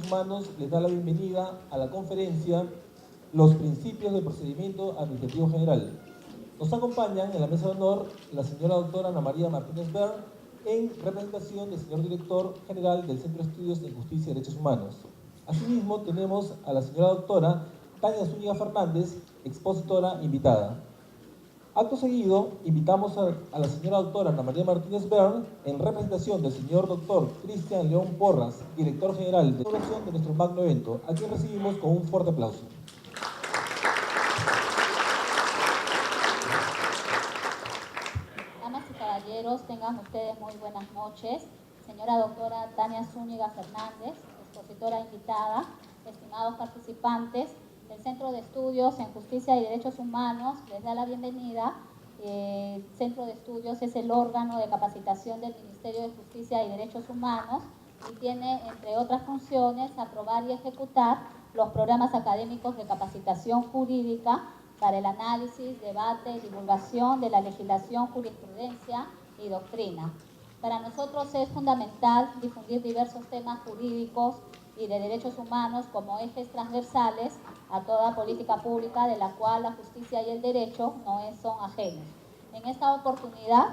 Humanos les da la bienvenida a la conferencia Los Principios del Procedimiento Administrativo General. Nos acompañan en la mesa de honor la señora doctora Ana María Martínez Bern, en representación del señor director general del Centro de Estudios de Justicia y Derechos Humanos. Asimismo, tenemos a la señora doctora Tania Zúñiga Fernández, expositora invitada. Acto seguido, invitamos a la señora doctora Ana María Martínez Bern, en representación del señor doctor Cristian León Porras, director general de producción de nuestro magno evento, a quien recibimos con un fuerte aplauso. Damas y caballeros, tengan ustedes muy buenas noches. Señora doctora Tania Zúñiga Fernández, expositora invitada, estimados participantes del Centro de Estudios en Justicia y Derechos Humanos, les da la bienvenida. El Centro de Estudios es el órgano de capacitación del Ministerio de Justicia y Derechos Humanos y tiene, entre otras funciones, aprobar y ejecutar los programas académicos de capacitación jurídica para el análisis, debate y divulgación de la legislación, jurisprudencia y doctrina. Para nosotros es fundamental difundir diversos temas jurídicos y de derechos humanos como ejes transversales a toda política pública de la cual la justicia y el derecho no son ajenos. En esta oportunidad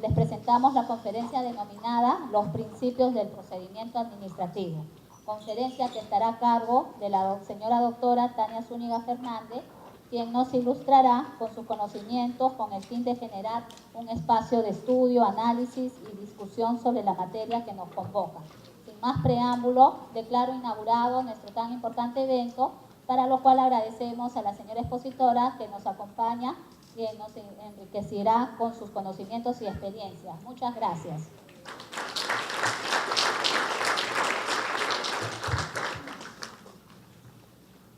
les presentamos la conferencia denominada Los Principios del Procedimiento Administrativo, conferencia que estará a cargo de la señora doctora Tania Zúñiga Fernández, quien nos ilustrará con sus conocimientos con el fin de generar un espacio de estudio, análisis y discusión sobre la materia que nos convoca. Sin más preámbulo, declaro inaugurado nuestro tan importante evento, para lo cual agradecemos a la señora expositora que nos acompaña y nos enriquecerá con sus conocimientos y experiencias. Muchas gracias.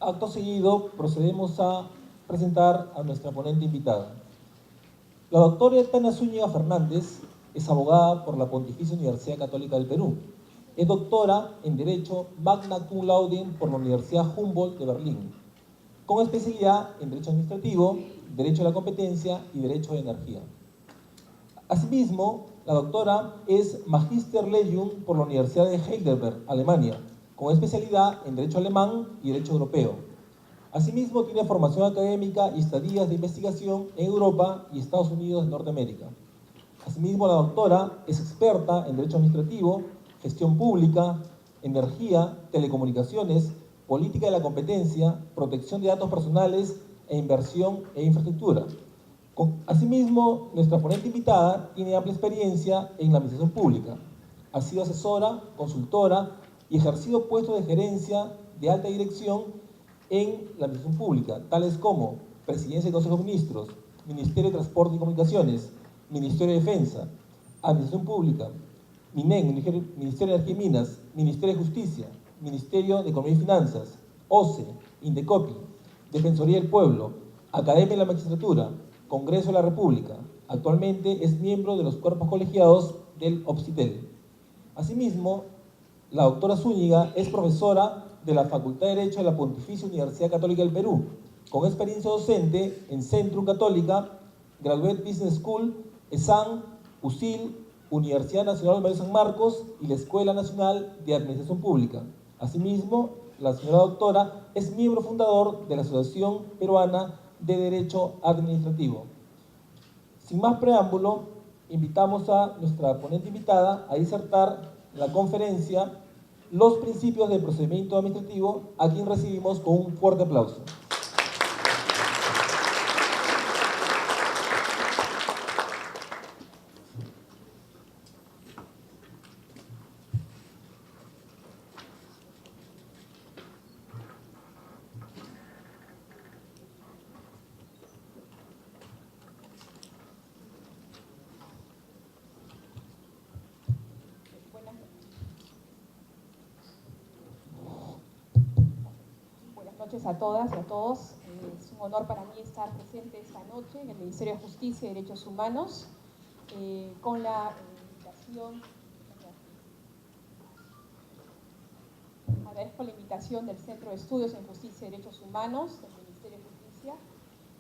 Acto seguido, procedemos a presentar a nuestra ponente invitada. La doctora Tania Zúñiga Fernández es abogada por la Pontificia Universidad Católica del Perú. Es doctora en Derecho magna cum laude por la Universidad Humboldt de Berlín, con especialidad en Derecho Administrativo, Derecho de la Competencia y Derecho de Energía. Asimismo, la doctora es Magister Legium por la Universidad de Heidelberg, Alemania, con especialidad en Derecho Alemán y Derecho Europeo. Asimismo, tiene formación académica y estadías de investigación en Europa y Estados Unidos de Norteamérica. Asimismo, la doctora es experta en Derecho Administrativo, Gestión Pública, Energía, Telecomunicaciones, Política de la Competencia, Protección de Datos Personales e Inversión e Infraestructura. Asimismo, nuestra ponente invitada tiene amplia experiencia en la administración pública. Ha sido asesora, consultora y ejercido puestos de gerencia de alta dirección en la administración pública, tales como Presidencia del Consejo de Ministros, Ministerio de Transporte y Comunicaciones, Ministerio de Defensa, Administración Pública, MINEN, Ministerio de Energía y Minas, Ministerio de Justicia, Ministerio de Economía y Finanzas, OCE, Indecopi, Defensoría del Pueblo, Academia de la Magistratura, Congreso de la República. Actualmente es miembro de los cuerpos colegiados del OPSITEL. Asimismo, la doctora Zúñiga es profesora de la Facultad de Derecho de la Pontificia Universidad Católica del Perú, con experiencia docente en Centrum Católica, Graduate Business School, ESAN, USIL, Universidad Nacional Mayor San Marcos y la Escuela Nacional de Administración Pública. Asimismo, la señora doctora es miembro fundador de la Asociación Peruana de Derecho Administrativo. Sin más preámbulo, invitamos a nuestra ponente invitada a disertar la conferencia Los Principios del Procedimiento Administrativo, a quien recibimos con un fuerte aplauso. Buenas noches a todas y a todos. Es un honor para mí estar presente esta noche en el Ministerio de Justicia y Derechos Humanos con la invitación, agradezco la invitación del Centro de Estudios en Justicia y Derechos Humanos del Ministerio de Justicia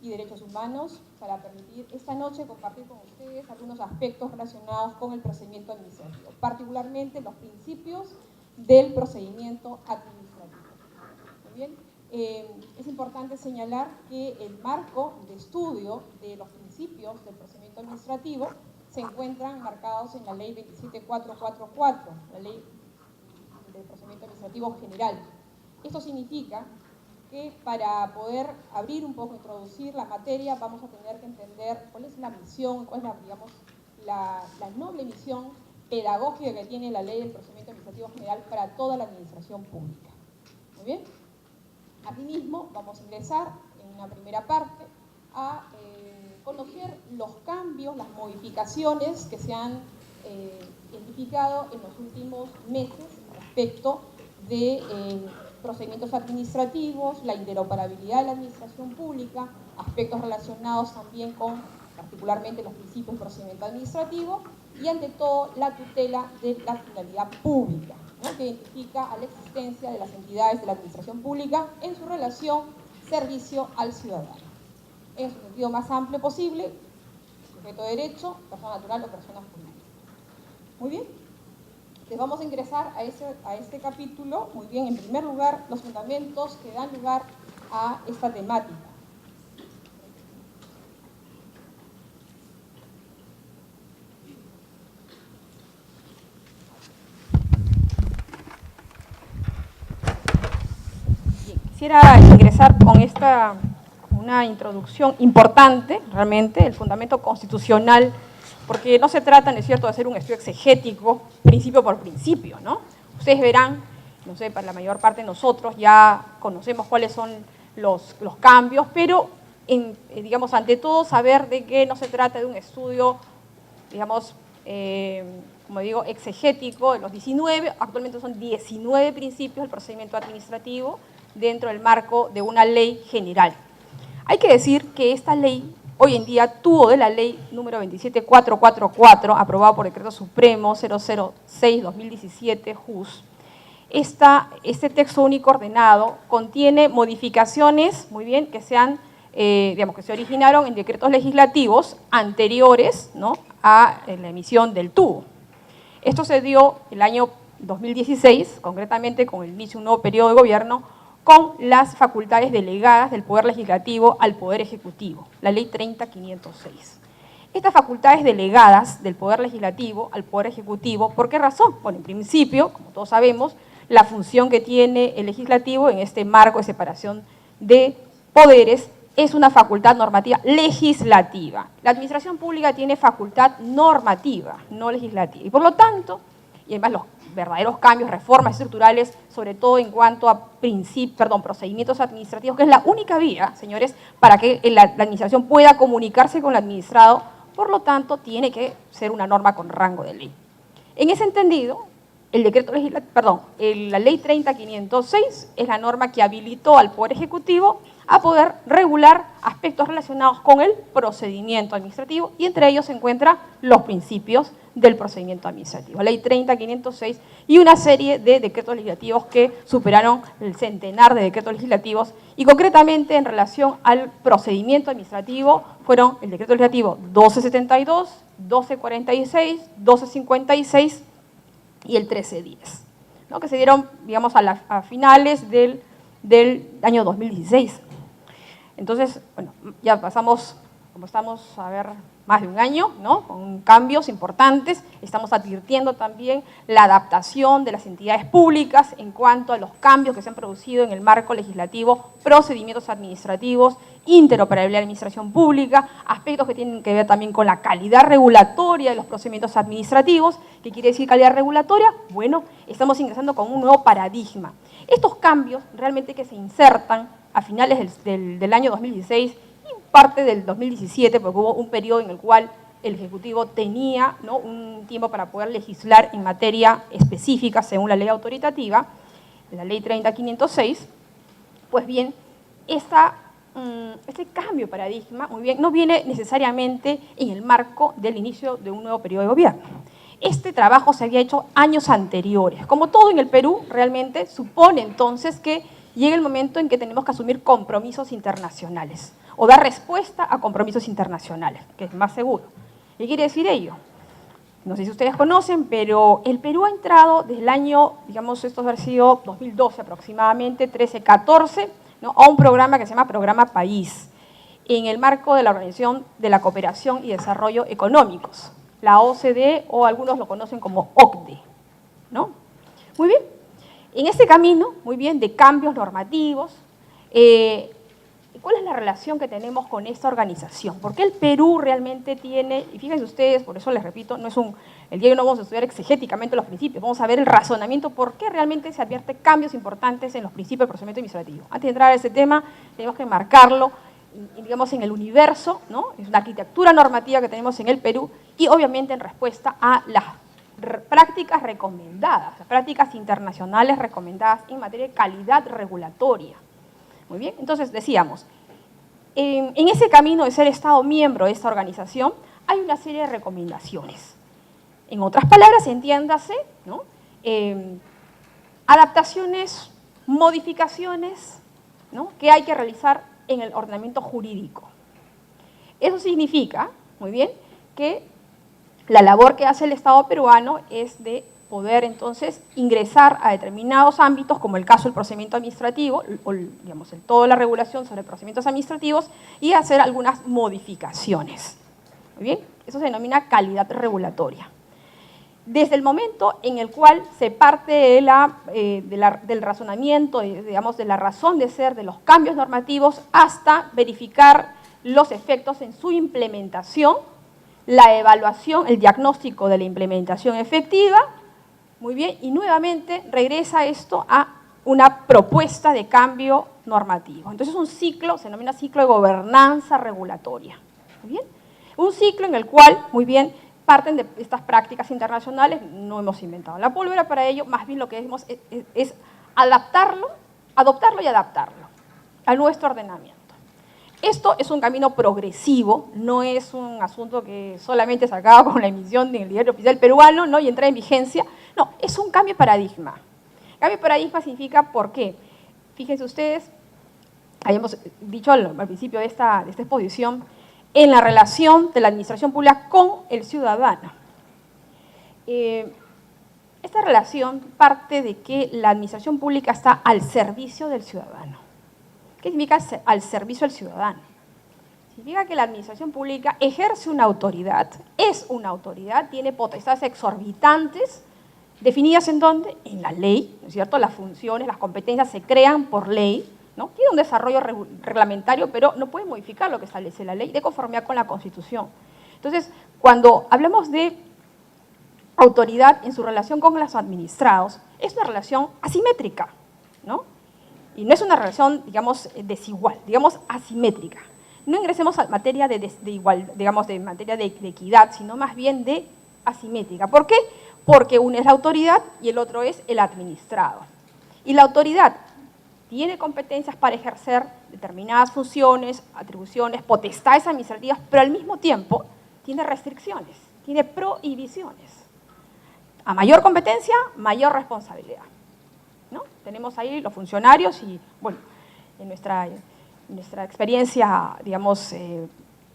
y Derechos Humanos para permitir esta noche compartir con ustedes algunos aspectos relacionados con el procedimiento administrativo, particularmente los principios del procedimiento administrativo. Muy bien. Es importante señalar que el marco de estudio de los principios del procedimiento administrativo se encuentran marcados en la Ley 27444, la Ley del Procedimiento Administrativo General. Esto significa que para poder abrir un poco, introducir la materia, vamos a tener que entender cuál es la misión, cuál es la noble misión pedagógica que tiene la Ley del Procedimiento Administrativo General para toda la administración pública. Muy bien. Asimismo, vamos a ingresar en una primera parte a conocer los cambios, las modificaciones que se han identificado en los últimos meses respecto de procedimientos administrativos, la interoperabilidad de la administración pública, aspectos relacionados también con particularmente los principios del procedimiento administrativo y ante todo la tutela de la finalidad pública, ¿no?, que identifica a la existencia de las entidades de la administración pública en su relación servicio al ciudadano. En su sentido más amplio posible, sujeto de derecho, persona natural o personas jurídicas. Muy bien. Entonces vamos a ingresar a este capítulo. Muy bien, en primer lugar, los fundamentos que dan lugar a esta temática. Bien, quisiera ingresar con una introducción importante, realmente, el fundamento constitucional, porque no se trata, ¿no es cierto?, de hacer un estudio exegético, principio por principio, ¿no? Ustedes verán, no sé, para la mayor parte de nosotros ya conocemos cuáles son los cambios, pero, digamos, ante todo, saber de que no se trata de un estudio, digamos, como digo, exegético de los 19, actualmente son 19 principios del procedimiento administrativo dentro del marco de una ley general. Hay que decir que esta ley hoy en día tuvo de la ley número 27444, aprobada por Decreto Supremo 006-2017, JUS. Este texto único ordenado contiene modificaciones, muy bien, que que se originaron en decretos legislativos anteriores, ¿no?, a la emisión del TUO. Esto se dio el año 2016, concretamente con el inicio de un nuevo periodo de gobierno, con las facultades delegadas del Poder Legislativo al Poder Ejecutivo, la Ley 30506. Estas facultades delegadas del Poder Legislativo al Poder Ejecutivo, ¿por qué razón? Bueno, en principio, como todos sabemos, la función que tiene el Legislativo en este marco de separación de poderes es una facultad normativa legislativa. La administración pública tiene facultad normativa, no legislativa, y por lo tanto, y además los verdaderos cambios, reformas estructurales, sobre todo en cuanto a procedimientos administrativos, que es la única vía, señores, para que la administración pueda comunicarse con el administrado, por lo tanto, tiene que ser una norma con rango de ley. En ese entendido, la ley 30506 es la norma que habilitó al Poder Ejecutivo a poder regular aspectos relacionados con el procedimiento administrativo, y entre ellos se encuentran los principios del procedimiento administrativo, ley 30506 y una serie de decretos legislativos que superaron el centenar de decretos legislativos, y concretamente en relación al procedimiento administrativo fueron el decreto legislativo 1272, 1246, 1256 y el 1310, ¿no?, que se dieron, digamos, a finales del año 2016. Entonces, bueno, ya pasamos, como estamos a ver, más de un año, ¿no?, con cambios importantes. Estamos advirtiendo también la adaptación de las entidades públicas en cuanto a los cambios que se han producido en el marco legislativo, procedimientos administrativos, interoperabilidad de la administración pública, aspectos que tienen que ver también con la calidad regulatoria de los procedimientos administrativos. ¿Qué quiere decir calidad regulatoria? Bueno, estamos ingresando con un nuevo paradigma. Estos cambios realmente que se insertan a finales del año 2016 y parte del 2017, porque hubo un periodo en el cual el Ejecutivo tenía, ¿no?, un tiempo para poder legislar en materia específica según la ley autoritativa, la ley 30506, pues bien, este cambio de paradigma, muy bien, no viene necesariamente en el marco del inicio de un nuevo periodo de gobierno. Este trabajo se había hecho años anteriores. Como todo en el Perú, realmente supone entonces que llega el momento en que tenemos que asumir compromisos internacionales o dar respuesta a compromisos internacionales, que es más seguro. ¿Qué quiere decir ello? No sé si ustedes conocen, pero el Perú ha entrado desde el año, digamos, esto ha sido 2012 aproximadamente, 13, 14, ¿no?, a un programa que se llama Programa País, en el marco de la Organización de la Cooperación y Desarrollo Económicos, la OCDE, o algunos lo conocen como OCDE, ¿no? Muy bien. En ese camino, muy bien, de cambios normativos, ¿cuál es la relación que tenemos con esta organización? Porque el Perú realmente tiene, y fíjense ustedes, por eso les repito, el día de hoy no vamos a estudiar exegéticamente los principios, vamos a ver el razonamiento, por qué realmente se advierte cambios importantes en los principios del procedimiento administrativo. Antes de entrar a ese tema, tenemos que marcarlo, digamos, en el universo, ¿no? Es una arquitectura normativa que tenemos en el Perú y obviamente en respuesta a las prácticas recomendadas, las prácticas internacionales recomendadas en materia de calidad regulatoria. Muy bien, entonces decíamos, en ese camino de ser Estado miembro de esta organización hay una serie de recomendaciones. En otras palabras, entiéndase, ¿no?, adaptaciones, modificaciones, ¿no?, que hay que realizar en el ordenamiento jurídico. Eso significa, muy bien, que la labor que hace el Estado peruano es de poder entonces ingresar a determinados ámbitos, como el caso del procedimiento administrativo, o digamos, toda la regulación sobre procedimientos administrativos, y hacer algunas modificaciones. Muy bien, eso se denomina calidad regulatoria. Desde el momento en el cual se parte del razonamiento, digamos, de la razón de ser de los cambios normativos, hasta verificar los efectos en su implementación, la evaluación, el diagnóstico de la implementación efectiva, muy bien, y nuevamente regresa esto a una propuesta de cambio normativo. Entonces un ciclo, se denomina ciclo de gobernanza regulatoria. Muy bien, un ciclo en el cual, muy bien, parten de estas prácticas internacionales, no hemos inventado la pólvora para ello, más bien lo que hacemos es adoptarlo y adaptarlo a nuestro ordenamiento. Esto es un camino progresivo, no es un asunto que solamente se acaba con la emisión del Diario Oficial Peruano, ¿no?, y entra en vigencia. No, es un cambio de paradigma. Cambio de paradigma significa, ¿por qué? Fíjense ustedes, habíamos dicho al principio de esta exposición, en la relación de la administración pública con el ciudadano. Esta relación parte de que la administración pública está al servicio del ciudadano. ¿Qué significa al servicio del ciudadano? Significa que la administración pública ejerce una autoridad, es una autoridad, tiene potestades exorbitantes, definidas ¿en dónde? En la ley, ¿no es cierto? Las funciones, las competencias se crean por ley, ¿no? Tiene un desarrollo reglamentario, pero no puede modificar lo que establece la ley de conformidad con la Constitución. Entonces, cuando hablamos de autoridad en su relación con los administrados, es una relación asimétrica, ¿no? Y no es una relación, digamos, desigual, digamos, asimétrica. No ingresemos a materia de materia de equidad, sino más bien de asimétrica. ¿Por qué? Porque uno es la autoridad y el otro es el administrado. Y la autoridad tiene competencias para ejercer determinadas funciones, atribuciones, potestades administrativas, pero al mismo tiempo tiene restricciones, tiene prohibiciones. A mayor competencia, mayor responsabilidad, ¿no? Tenemos ahí los funcionarios y, bueno, en nuestra experiencia, digamos,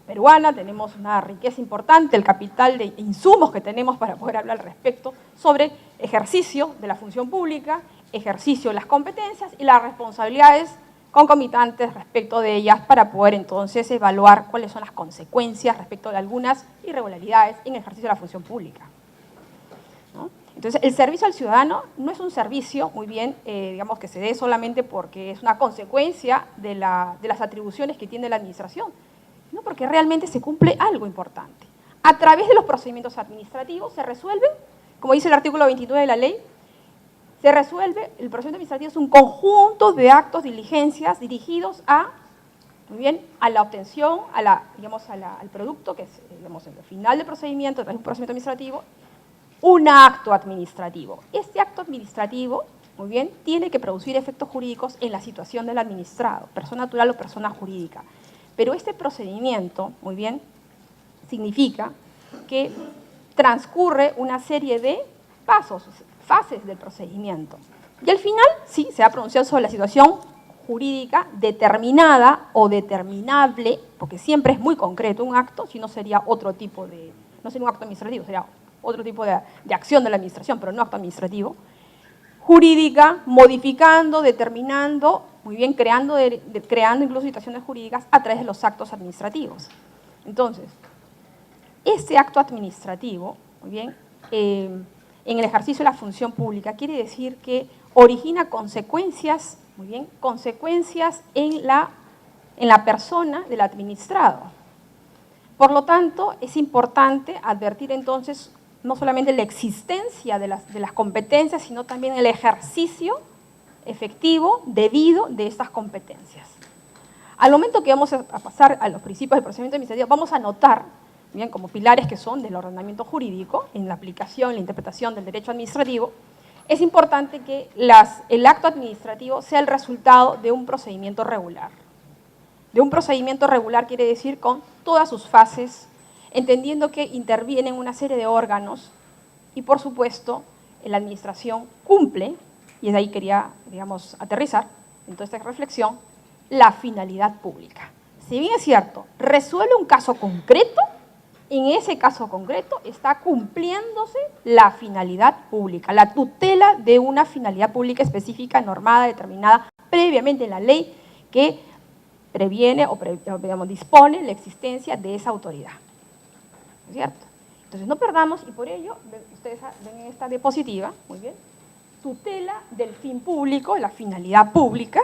peruana, tenemos una riqueza importante, el capital de insumos que tenemos para poder hablar al respecto sobre ejercicio de la función pública, ejercicio de las competencias y las responsabilidades concomitantes respecto de ellas para poder entonces evaluar cuáles son las consecuencias respecto de algunas irregularidades en el ejercicio de la función pública, ¿no? Entonces, el servicio al ciudadano no es un servicio, muy bien, digamos, que se dé solamente porque es una consecuencia de las atribuciones que tiene la administración, sino porque realmente se cumple algo importante. A través de los procedimientos administrativos se resuelven, como dice el artículo 29 de la ley, se resuelve, el procedimiento administrativo es un conjunto de actos, diligencias dirigidos a, muy bien, a la obtención, al producto, que es, digamos, el final del procedimiento, tras un procedimiento administrativo, un acto administrativo. Este acto administrativo, muy bien, tiene que producir efectos jurídicos en la situación del administrado, persona natural o persona jurídica. Pero este procedimiento, muy bien, significa que transcurre una serie de pasos, fases del procedimiento. Y al final, sí, se va a pronunciar sobre la situación jurídica determinada o determinable, porque siempre es muy concreto un acto, si no sería otro tipo de, no sería un acto administrativo, sería otro tipo de acción de la administración, pero no acto administrativo, jurídica, modificando, determinando, muy bien, creando incluso situaciones jurídicas a través de los actos administrativos. Entonces, este acto administrativo, muy bien, en el ejercicio de la función pública, quiere decir que origina consecuencias, muy bien, consecuencias en la persona del administrado. Por lo tanto, es importante advertir entonces no solamente la existencia de las competencias, sino también el ejercicio efectivo, debido de estas competencias. Al momento que vamos a pasar a los principios del procedimiento administrativo, vamos a notar, bien, como pilares que son del ordenamiento jurídico, en la aplicación, la interpretación del derecho administrativo, es importante que el acto administrativo sea el resultado de un procedimiento regular. De un procedimiento regular quiere decir con todas sus fases, entendiendo que intervienen una serie de órganos y, por supuesto, la administración cumple, y de ahí quería, digamos, aterrizar en toda esta reflexión, la finalidad pública. Si bien es cierto, resuelve un caso concreto, en ese caso concreto está cumpliéndose la finalidad pública, la tutela de una finalidad pública específica, normada, determinada previamente en la ley que previene o digamos, dispone la existencia de esa autoridad. ¿No es cierto? Entonces no perdamos, y por ello, ustedes ven en esta diapositiva, muy bien, tutela del fin público, la finalidad pública,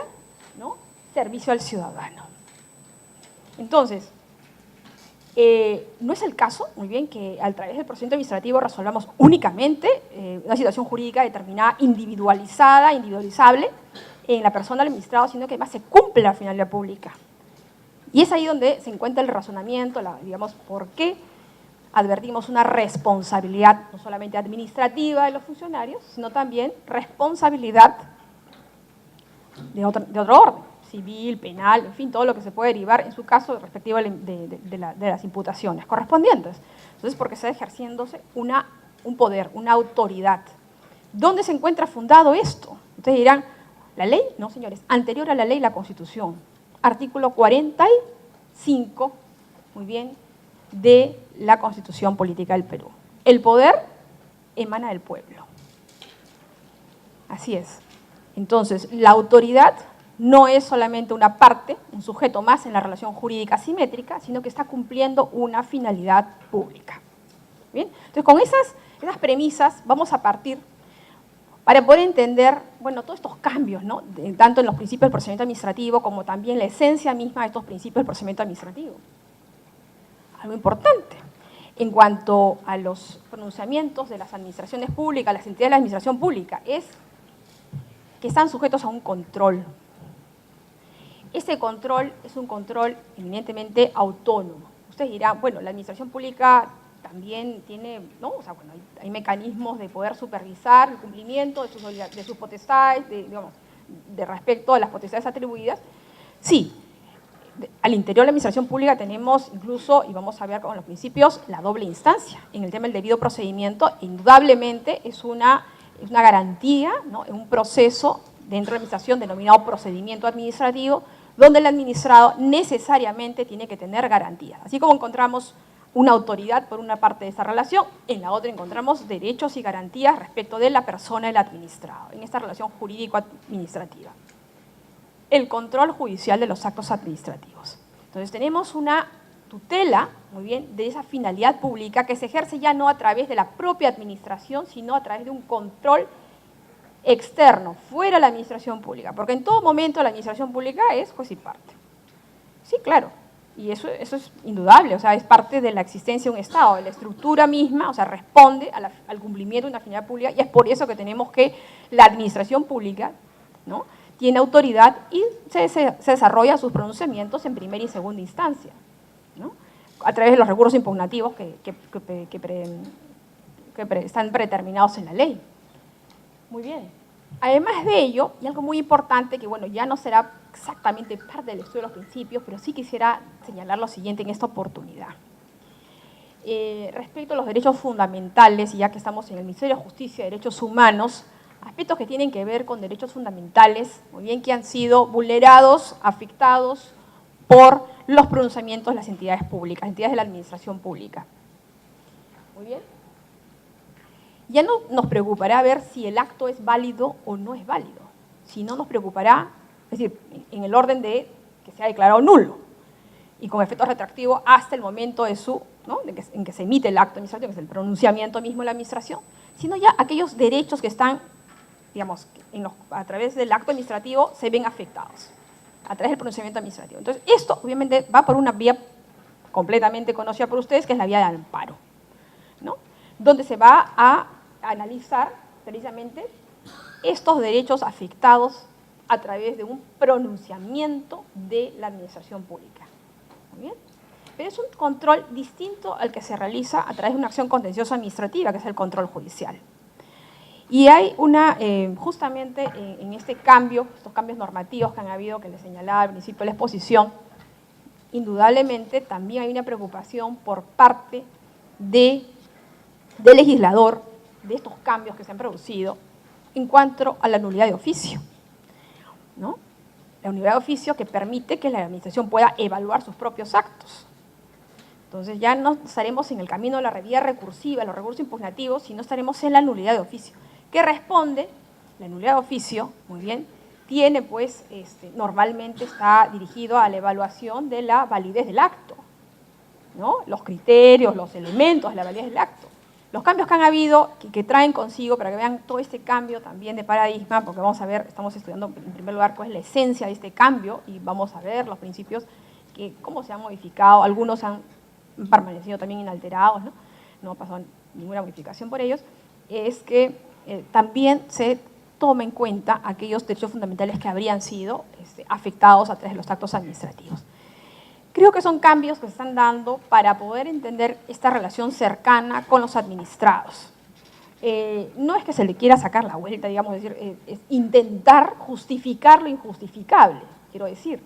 ¿no? Servicio al ciudadano. Entonces, no es el caso, muy bien, que a través del procedimiento administrativo resolvamos únicamente una situación jurídica determinada, individualizable en la persona del administrado, sino que además se cumple la finalidad pública. Y es ahí donde se encuentra el razonamiento, digamos, por qué advertimos una responsabilidad no solamente administrativa de los funcionarios, sino también responsabilidad de otro orden, civil, penal, en fin, todo lo que se puede derivar en su caso respectivo de las imputaciones correspondientes. Entonces, porque está ejerciéndose un poder, una autoridad. ¿Dónde se encuentra fundado esto? Ustedes dirán, ¿la ley? No, señores, anterior a la ley, la Constitución. Artículo 45, muy bien, de la Constitución Política del Perú. El poder emana del pueblo. Así es. Entonces, la autoridad no es solamente una parte, un sujeto más en la relación jurídica simétrica, sino que está cumpliendo una finalidad pública. ¿Bien? Entonces, con esas premisas vamos a partir para poder entender, bueno, todos estos cambios, ¿no? Tanto en los principios del procedimiento administrativo como también la esencia misma de estos principios del procedimiento administrativo. Algo importante. En cuanto a los pronunciamientos de las administraciones públicas, las entidades de la administración pública, es que están sujetos a un control. Ese control es un control eminentemente autónomo. Ustedes dirán, bueno, la administración pública también tiene, ¿no? O sea, bueno, hay mecanismos de poder supervisar el cumplimiento de sus potestades, de respecto a las potestades atribuidas. Sí, al interior de la administración pública tenemos incluso, y vamos a ver con los principios, la doble instancia. En el tema del debido procedimiento, indudablemente es una garantía, ¿no? En un proceso dentro de la administración denominado procedimiento administrativo, donde el administrado necesariamente tiene que tener garantías. Así como encontramos una autoridad por una parte de esta relación, en la otra encontramos derechos y garantías respecto de la persona del administrado, en esta relación jurídico-administrativa. El control judicial de los actos administrativos. Entonces tenemos una tutela, muy bien, de esa finalidad pública que se ejerce ya no a través de la propia administración, sino a través de un control externo, fuera de la administración pública, porque en todo momento la administración pública es juez y parte. Sí, claro, y eso es indudable, o sea, es parte de la existencia de un Estado, de la estructura misma, o sea, responde al cumplimiento de una finalidad pública, y es por eso que tenemos que la administración pública, ¿no?, tiene autoridad y se desarrolla sus pronunciamientos en primera y segunda instancia, ¿no?, a través de los recursos impugnativos que están predeterminados en la ley. Muy bien. Además de ello, y algo muy importante que, bueno, ya no será exactamente parte del estudio de los principios, pero sí quisiera señalar lo siguiente en esta oportunidad. Respecto a los derechos fundamentales, y ya que estamos en el Ministerio de Justicia y Derechos Humanos, aspectos que tienen que ver con derechos fundamentales, muy bien, que han sido vulnerados, afectados por los pronunciamientos de las entidades públicas, entidades de la administración pública. Muy bien. ya no nos preocupará ver si el acto es válido o no es válido, sino nos preocupará, es decir, en el orden de que sea declarado nulo y con efecto retroactivo hasta el momento de su, ¿no?, en que se emite el acto administrativo, que es el pronunciamiento mismo de la administración, sino ya aquellos derechos que están, digamos, a través del acto administrativo se ven afectados, a través del pronunciamiento administrativo. Entonces, esto obviamente va por una vía completamente conocida por ustedes, que es la vía de amparo, ¿no?, donde se va a analizar precisamente estos derechos afectados a través de un pronunciamiento de la administración pública. ¿Muy bien? Pero es un control distinto al que se realiza a través de una acción contenciosa administrativa, que es el control judicial. Y hay justamente en este cambio, estos cambios normativos que han habido, que les señalaba al principio de la exposición, indudablemente también hay una preocupación por parte del legislador de estos cambios que se han producido en cuanto a la nulidad de oficio, ¿no? La nulidad de oficio que permite que la administración pueda evaluar sus propios actos. Entonces ya no estaremos en el camino de la vía recursiva, los recursos impugnativos, sino estaremos en la nulidad de oficio, que responde, la nulidad de oficio, muy bien, tiene pues, normalmente está dirigido a la evaluación de la validez del acto, ¿no?, los criterios, los elementos de la validez del acto. Los cambios que han habido, que traen consigo, para que vean todo este cambio también de paradigma, porque vamos a ver, estamos estudiando en primer lugar cuál es la esencia de este cambio y vamos a ver los principios, cómo se han modificado, algunos han permanecido también inalterados, no ha pasado ninguna modificación por ellos, es que también se toma en cuenta aquellos derechos fundamentales que habrían sido afectados a través de los actos administrativos. Creo que son cambios que se están dando para poder entender esta relación cercana con los administrados. No es que se le quiera sacar la vuelta, digamos, es intentar justificar lo injustificable, quiero decir.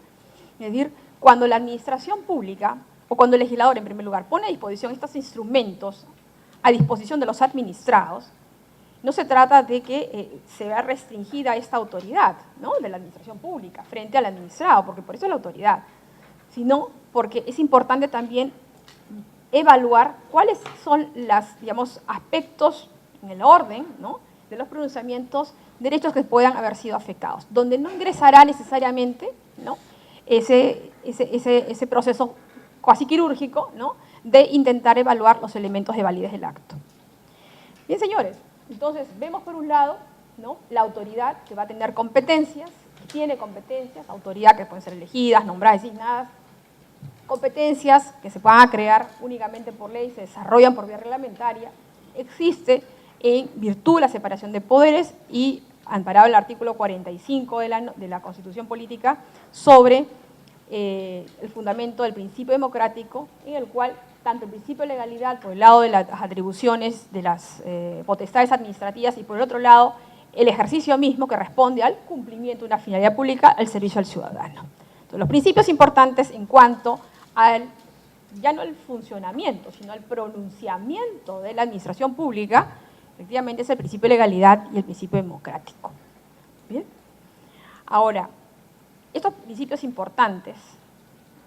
Es decir, cuando la administración pública o cuando el legislador, en primer lugar, pone a disposición estos instrumentos a disposición de los administrados, no se trata de que se vea restringida esta autoridad, ¿no?, de la administración pública frente al administrado, porque por eso es la autoridad, sino porque es importante también evaluar cuáles son los, digamos, aspectos en el orden, ¿no?, de los pronunciamientos, derechos que puedan haber sido afectados, donde no ingresará necesariamente, ¿no?, ese proceso casi quirúrgico, ¿no?, de intentar evaluar los elementos de validez del acto. Bien, señores, entonces vemos por un lado, ¿no?, la autoridad que va a tener competencias, tiene competencias, autoridad que pueden ser elegidas, nombradas, designadas, competencias que se puedan crear únicamente por ley, se desarrollan por vía reglamentaria, existe en virtud de la separación de poderes y amparado el artículo 45 de la Constitución Política sobre el fundamento del principio democrático, en el cual tanto el principio de legalidad por el lado de las atribuciones de las potestades administrativas y por el otro lado el ejercicio mismo que responde al cumplimiento de una finalidad pública, al servicio al ciudadano. Entonces, los principios importantes en cuanto al, ya no al funcionamiento, sino al pronunciamiento de la administración pública, efectivamente es el principio de legalidad y el principio democrático. ¿Bien? Ahora, estos principios importantes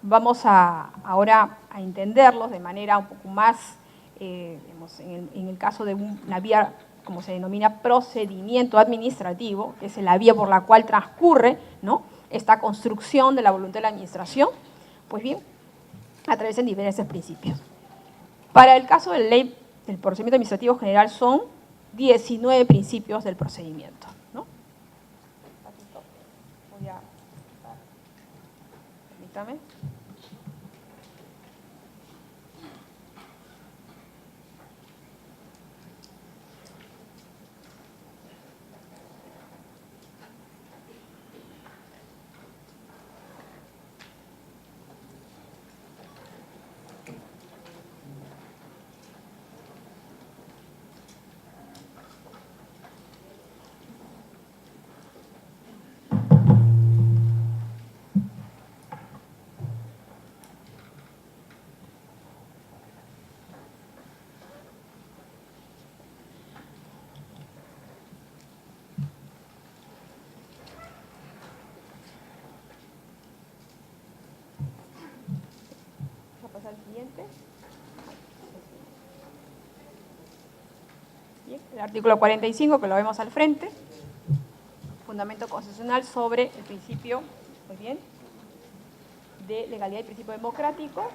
vamos ahora a entenderlos de manera un poco más, digamos, en el caso de una vía, como se denomina, procedimiento administrativo, que es la vía por la cual transcurre, ¿no?, esta construcción de la voluntad de la administración, pues bien, a través de diferentes principios. Para el caso de la ley del procedimiento administrativo general son 19 principios del procedimiento, ¿no? Voy a... Permítame. Al siguiente. Bien, el artículo 45, que lo vemos al frente, fundamento constitucional sobre el principio, muy bien, de legalidad y principio democrático.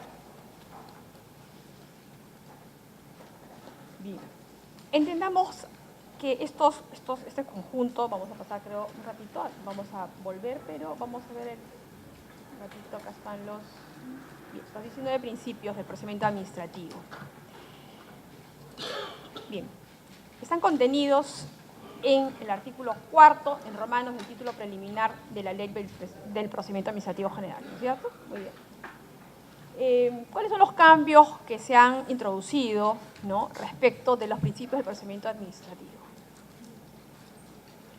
Bien, entendamos que este conjunto, vamos a pasar creo un ratito, vamos a volver, pero vamos a ver un ratito, acá están los 19 principios del procedimiento administrativo. Bien, están contenidos en el artículo 4, en Romanos, del título preliminar de la ley del procedimiento administrativo general, ¿no es cierto? Muy bien. ¿Cuáles son los cambios que se han introducido, ¿no?, respecto de los principios del procedimiento administrativo?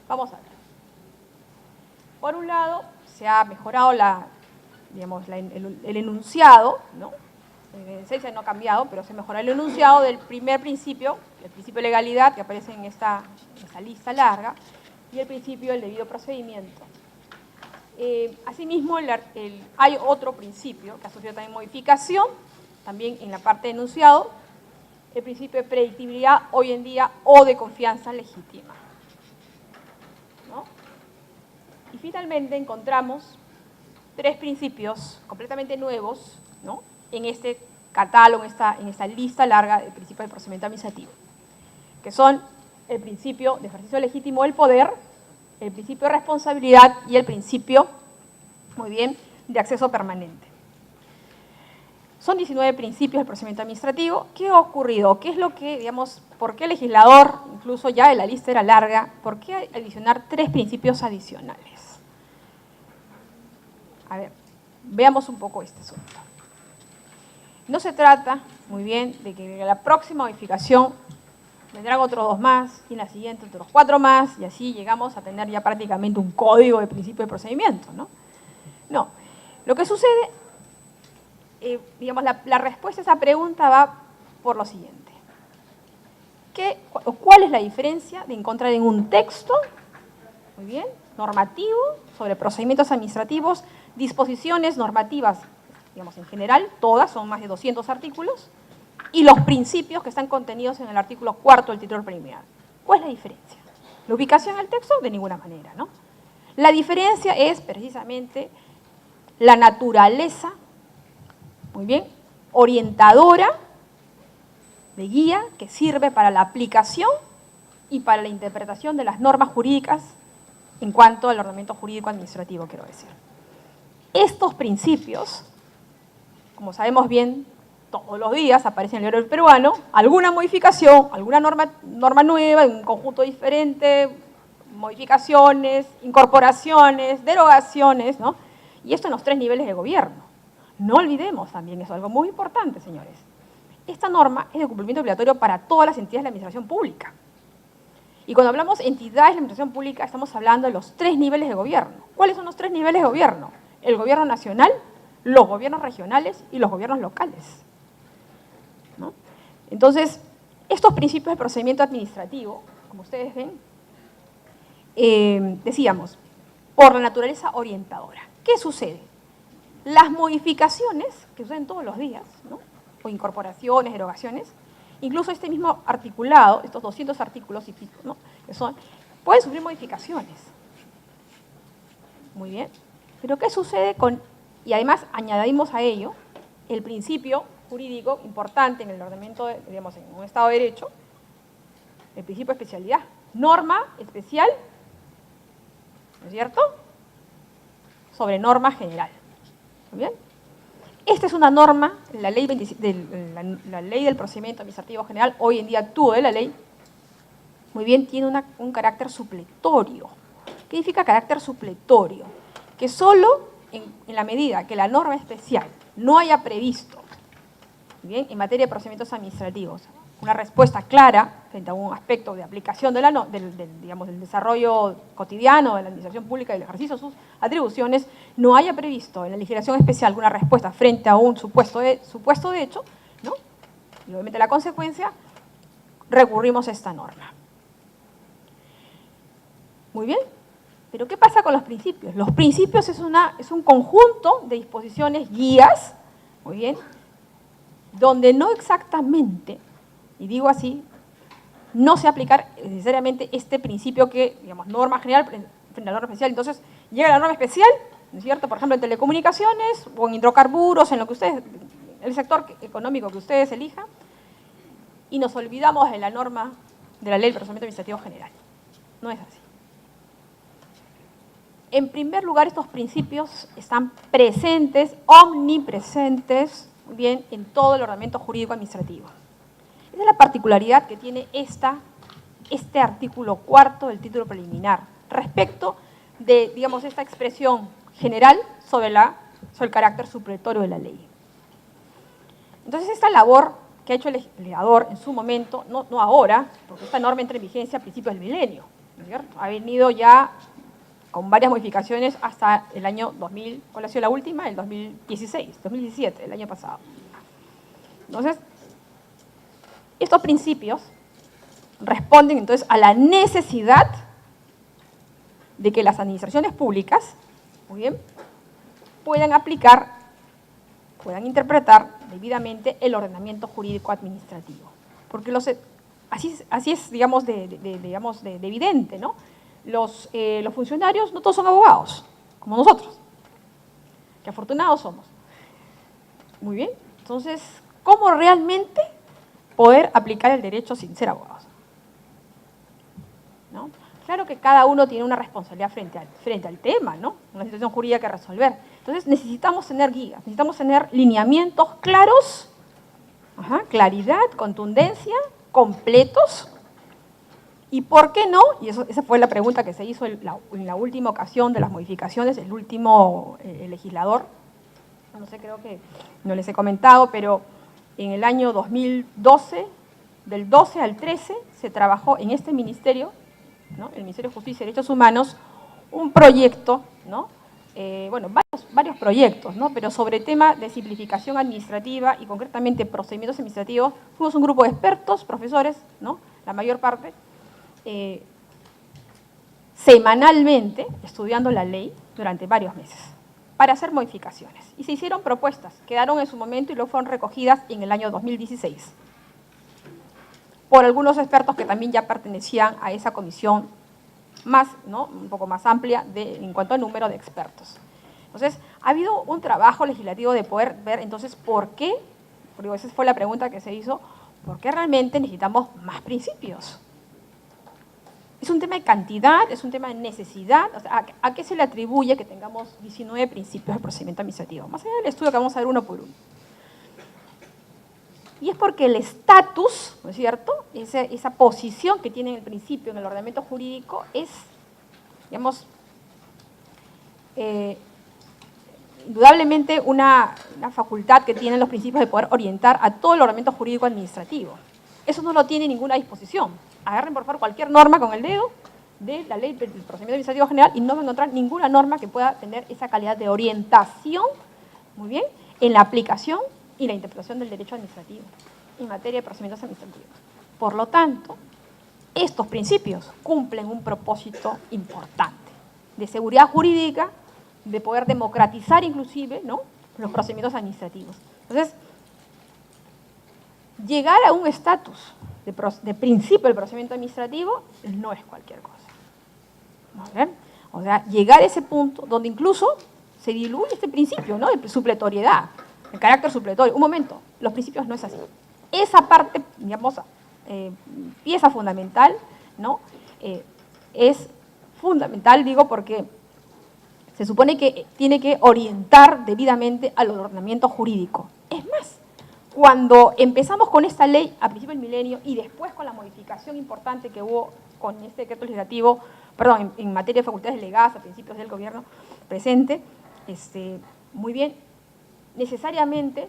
Vamos a ver. Por un lado, se ha mejorado el enunciado, ¿no? En esencia no ha cambiado, pero se mejora el enunciado del primer principio, el principio de legalidad, que aparece en esta lista larga, y el principio del debido procedimiento. Asimismo, hay otro principio que ha sufrido también modificación, también en la parte de enunciado, el principio de predictibilidad hoy en día o de confianza legítima, ¿no? Y finalmente encontramos 3 principios completamente nuevos, ¿no?, en este catálogo, en esta lista larga de principios del procedimiento administrativo, que son el principio de ejercicio legítimo del poder, el principio de responsabilidad y el principio, muy bien, de acceso permanente. Son 19 principios del procedimiento administrativo. ¿Qué ha ocurrido? ¿Qué es lo que, digamos, por qué el legislador, incluso ya la lista era larga, por qué adicionar 3 principios adicionales? A ver, veamos un poco este asunto. No se trata, muy bien, de que en la próxima modificación vendrán otros 2 más, y en la siguiente otros 4 más, y así llegamos a tener ya prácticamente un código de principio de procedimiento, ¿no? No. Lo que sucede, digamos, la respuesta a esa pregunta va por lo siguiente. ¿Cuál es la diferencia de encontrar en un texto, muy bien, normativo, sobre procedimientos administrativos, disposiciones normativas, digamos, en general, todas, son más de 200 artículos, y los principios que están contenidos en el artículo 4 del título preliminar? ¿Cuál es la diferencia? ¿La ubicación en el texto? De ninguna manera, ¿no? La diferencia es precisamente la naturaleza, muy bien, orientadora, de guía, que sirve para la aplicación y para la interpretación de las normas jurídicas en cuanto al ordenamiento jurídico administrativo, quiero decir. Estos principios, como sabemos bien, todos los días aparece en el diario peruano alguna modificación, alguna norma nueva, en un conjunto diferente, modificaciones, incorporaciones, derogaciones, ¿no? Y esto en los 3 niveles de gobierno. No olvidemos también eso, algo muy importante, señores. Esta norma es de cumplimiento obligatorio para todas las entidades de la administración pública. Y cuando hablamos de entidades de la administración pública, estamos hablando de los 3 niveles de gobierno. ¿Cuáles son los 3 niveles de gobierno? El gobierno nacional, los gobiernos regionales y los gobiernos locales, ¿no? Entonces, estos principios del procedimiento administrativo, como ustedes ven, decíamos, por la naturaleza orientadora. ¿Qué sucede? Las modificaciones, que suceden todos los días, ¿no?, o incorporaciones, derogaciones, incluso este mismo articulado, estos 200 artículos y pico, ¿no?, que son, pueden sufrir modificaciones. Muy bien. Pero ¿qué sucede con...? Y además añadimos a ello el principio jurídico importante en el ordenamiento, digamos, en un Estado de Derecho, el principio de especialidad. Norma especial, ¿no es cierto?, sobre norma general. ¿Muy bien? Esta es una norma, la ley del procedimiento administrativo general, hoy en día actúa de la ley, muy bien, tiene un carácter supletorio. ¿Qué significa carácter supletorio? Que solo en la medida que la norma especial no haya previsto, bien, en materia de procedimientos administrativos, una respuesta clara frente a un aspecto de aplicación de del desarrollo cotidiano de la administración pública y del ejercicio de sus atribuciones, no haya previsto en la legislación especial alguna respuesta frente a un supuesto de hecho, ¿no?, y obviamente la consecuencia, recurrimos a esta norma. Muy bien. Pero ¿qué pasa con los principios? Los principios es un conjunto de disposiciones, guías, muy bien, donde no exactamente, y digo así, no se aplicar necesariamente este principio que, digamos, norma general frente a la norma especial. Entonces, llega la norma especial, ¿no es cierto?, por ejemplo, en telecomunicaciones o en hidrocarburos, en lo que ustedes, el sector económico que ustedes elijan, y nos olvidamos de la norma de la Ley del Procedimiento Administrativo General. No es así. En primer lugar, estos principios están presentes, omnipresentes, bien, en todo el ordenamiento jurídico administrativo. Esa es la particularidad que tiene este artículo cuarto del título preliminar, respecto de, digamos, esta expresión general sobre el carácter supletorio de la ley. Entonces, esta labor que ha hecho el legislador en su momento, no ahora, porque esta norma entra en vigencia a principios del milenio, ¿no es cierto? Ha venido ya con varias modificaciones hasta el año 2000, ¿cuál ha sido la última? El 2017, el año pasado. Entonces, estos principios responden entonces a la necesidad de que las administraciones públicas, muy bien, puedan aplicar, puedan interpretar debidamente el ordenamiento jurídico administrativo. Porque así es, digamos, de evidente, ¿no? Los funcionarios no todos son abogados, como nosotros, que afortunados somos. Muy bien, entonces, ¿cómo realmente poder aplicar el derecho sin ser abogados? ¿No? Claro que cada uno tiene una responsabilidad frente al tema, ¿no? Una situación jurídica que resolver. Entonces necesitamos tener guías, necesitamos tener lineamientos claros, claridad, contundencia, completos. ¿Y por qué no? Y esa fue la pregunta que se hizo en la última ocasión de las modificaciones, el último legislador. No sé, creo que no les he comentado, pero en el año 2012, del 12 al 13, se trabajó en este ministerio, ¿no?, el Ministerio de Justicia y Derechos Humanos, un proyecto, ¿no?, bueno, varios proyectos, ¿no?, pero sobre tema de simplificación administrativa y concretamente procedimientos administrativos. Fuimos un grupo de expertos, profesores, ¿no?, la mayor parte, semanalmente estudiando la ley durante varios meses para hacer modificaciones. Y se hicieron propuestas, quedaron en su momento y luego fueron recogidas en el año 2016 por algunos expertos que también ya pertenecían a esa comisión más, ¿no?, un poco más amplia en cuanto al número de expertos. Entonces, ha habido un trabajo legislativo de poder ver entonces por qué, porque esa fue la pregunta que se hizo, ¿por qué realmente necesitamos más principios? ¿Es un tema de cantidad? ¿Es un tema de necesidad? O sea, ¿a qué se le atribuye que tengamos 19 principios de procedimiento administrativo? Más allá del estudio que vamos a ver uno por uno. Y es porque el estatus, ¿no es cierto?, esa posición que tiene el principio en el ordenamiento jurídico es, digamos, indudablemente una facultad que tienen los principios de poder orientar a todo el ordenamiento jurídico administrativo. Eso no lo tiene ninguna disposición. Agarren por favor cualquier norma con el dedo de la ley del procedimiento administrativo general y no van a encontrar ninguna norma que pueda tener esa calidad de orientación, muy bien, en la aplicación y la interpretación del derecho administrativo en materia de procedimientos administrativos. Por lo tanto, estos principios cumplen un propósito importante de seguridad jurídica, de poder democratizar inclusive, ¿no?, los procedimientos administrativos. Entonces, llegar a un estatus de principio del procedimiento administrativo no es cualquier cosa. ¿Vale? O sea, llegar a ese punto donde incluso se diluye este principio, ¿no?, de supletoriedad, el carácter supletorio. Un momento, los principios no es así. Esa parte, digamos, pieza fundamental, ¿no?, es fundamental, digo, porque se supone que tiene que orientar debidamente al ordenamiento jurídico. Es más, cuando empezamos con esta ley a principios del milenio y después con la modificación importante que hubo con este decreto legislativo, perdón, en materia de facultades delegadas a principios del gobierno presente, muy bien, necesariamente